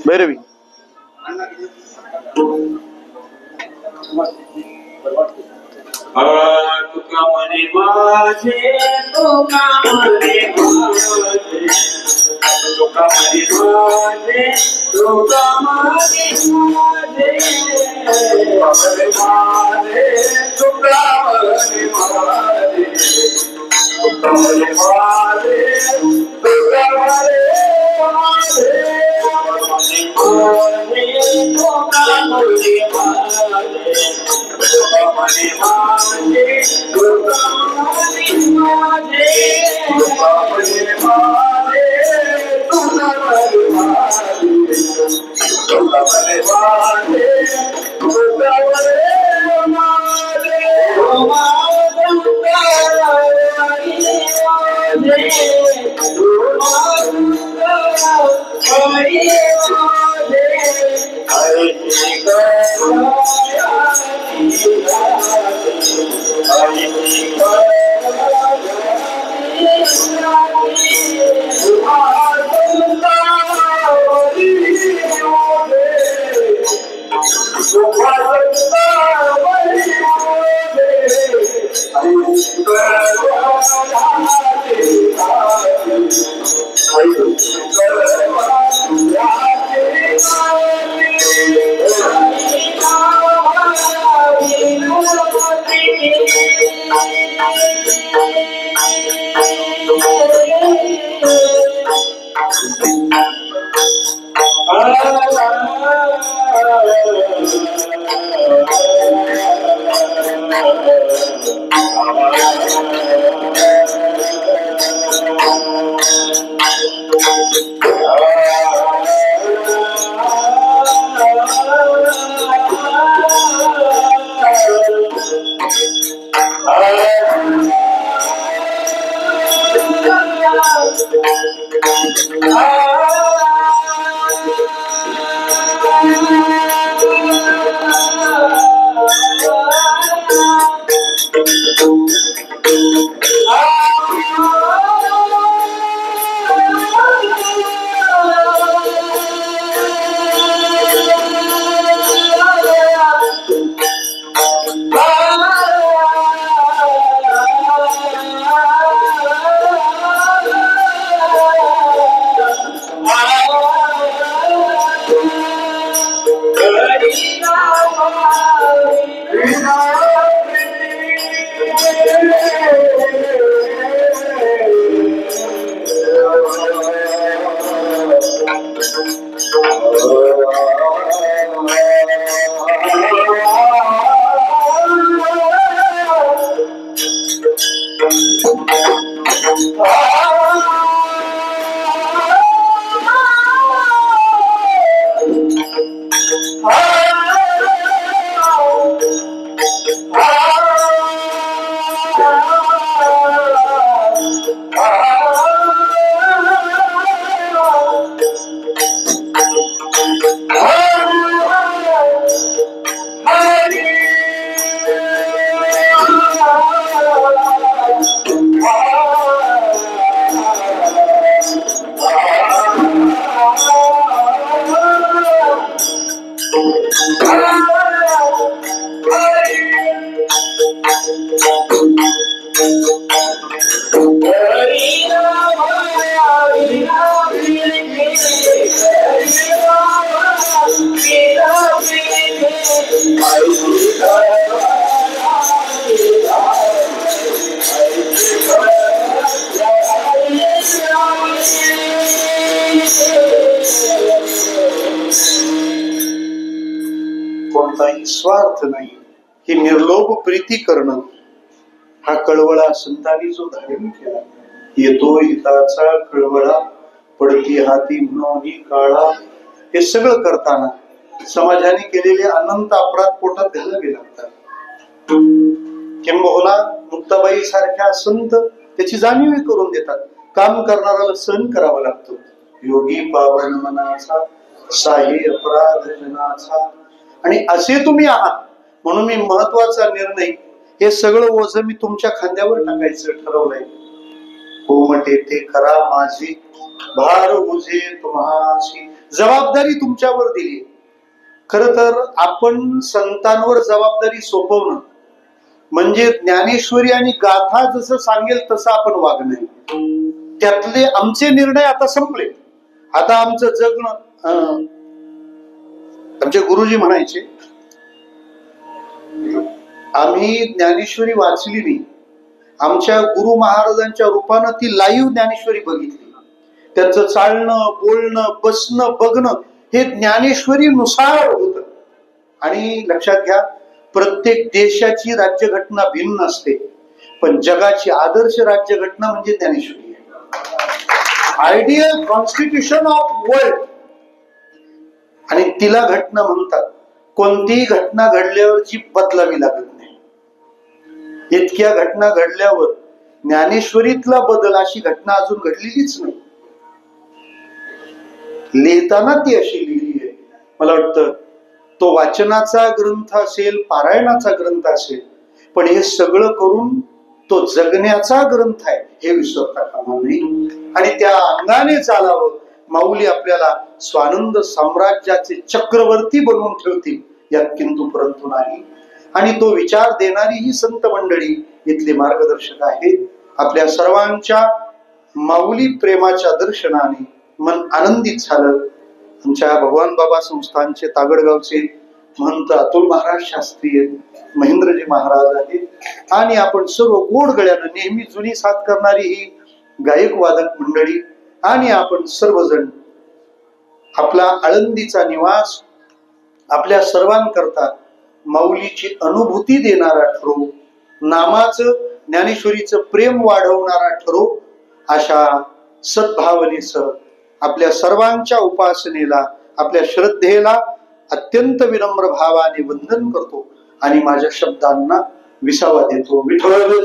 Speaker 1: भैरवी
Speaker 2: तुका म्हणे माझे, तुका म्हणे माझे, तुका म्हणे माझे, तुका म्हणे माझे, माझे तुका म्हणे माझे, तुका म्हणे माझे, तुका म्हणे माझे,
Speaker 1: कोणताही स्वार्थ नाही, ही निर्लोभ प्रीती करणं, हा कळवळा संतांनी जो धारण केला. येतो हिताचा कळवळा, पडती हाती म्हणून काळा. हे सगळं करताना समाजाने केलेले अनंत अपराध पोटात घालावे लागतात. किंबहुना मुक्ताबाई सारख्या संत त्याची जाणीव करून देतात. काम करणाऱ्याला सहन करावा लागतो. योगी पावन मनाचा, साही अपराध जनाचा. आणि असे तुम्ही आहात म्हणून मी महत्वाचा निर्णय, हे सगळं ओझ मी तुमच्या खांद्यावर टाकायचं ठरवलंय. कोमटे ते करा माझी, भार बुझे तुम्हासी. जबाबदारी तुमच्यावर दिली. खर तर आपण संतांवर जबाबदारी सोपवणं म्हणजे ज्ञानेश्वरी आणि गाथा जसं सांगेल तसं आपण वागणं. त्यातले आमचे निर्णय आता संपले. आता आमचं जगणं, आमचे गुरुजी म्हणायचे, आम्ही ज्ञानेश्वरी वाचली नाही, आमच्या गुरु महाराजांच्या रूपानं ती लाईव्ह ज्ञानेश्वरी बघितली. त्यांचं चालणं, बोलणं, बसणं, बघणं हे ज्ञानेश्वरीनुसार होत. आणि लक्षात घ्या, प्रत्येक देशाची राज्यघटना भिन्न असते, पण जगाची आदर्श राज्यघटना म्हणजे ज्ञानेश्वरी आहे. Ideal constitution of world. आणि तिला घटना म्हणतात. कोणतीही घटना घडल्यावर जी बदलावी लागत नाही. इतक्या घटना घडल्यावर ज्ञानेश्वरीतला बदल अशी घटना अजून घडलेलीच नाही. लिहिताना ती अशी लिहिली आहे. मला वाटतं तो वाचनाचा ग्रंथ असेल, पारायणाचा ग्रंथ असेल, पण हे सगळं करून तो जगण्याचा ग्रंथ आहे हे विसरता कामा नये. आणि त्या अंगाने चालावं. माऊली आपल्याला स्वानंद साम्राज्याचे चक्रवर्ती बनवून ठेवतील यात किंतु परंतु नाही. आणि तो विचार देणारी ही संत मंडळी इथले मार्गदर्शक आहेत. आपल्या सर्वांच्या माऊली प्रेमाच्या दर्शनाने मन आनंदित झालं. आमच्या भगवान बाबा संस्थानचे तागडगावचे महंत अतुल महाराज शास्त्री आहेत, महेंद्रजी महाराज आहेत, आणि आपण सर्व गोड गळ्यानं नेहमी जुनी साथ करणारी ही गायक वादक मंडळी, आणि आपण सर्वजण आपला आळंदीचा निवास आपल्या सर्वांकरता माऊलीची अनुभूती देणारा ठरो, नामाचं ज्ञानेश्वरीचं प्रेम वाढवणारा ठरो, अशा सद्भावनेसह आपल्या सर्वांच्या उपासनेला, आपल्या श्रद्धेला अत्यंत विनम्र भावाने वंदन करतो आणि माझ्या शब्दांना विसावा देतो. विठ्ठल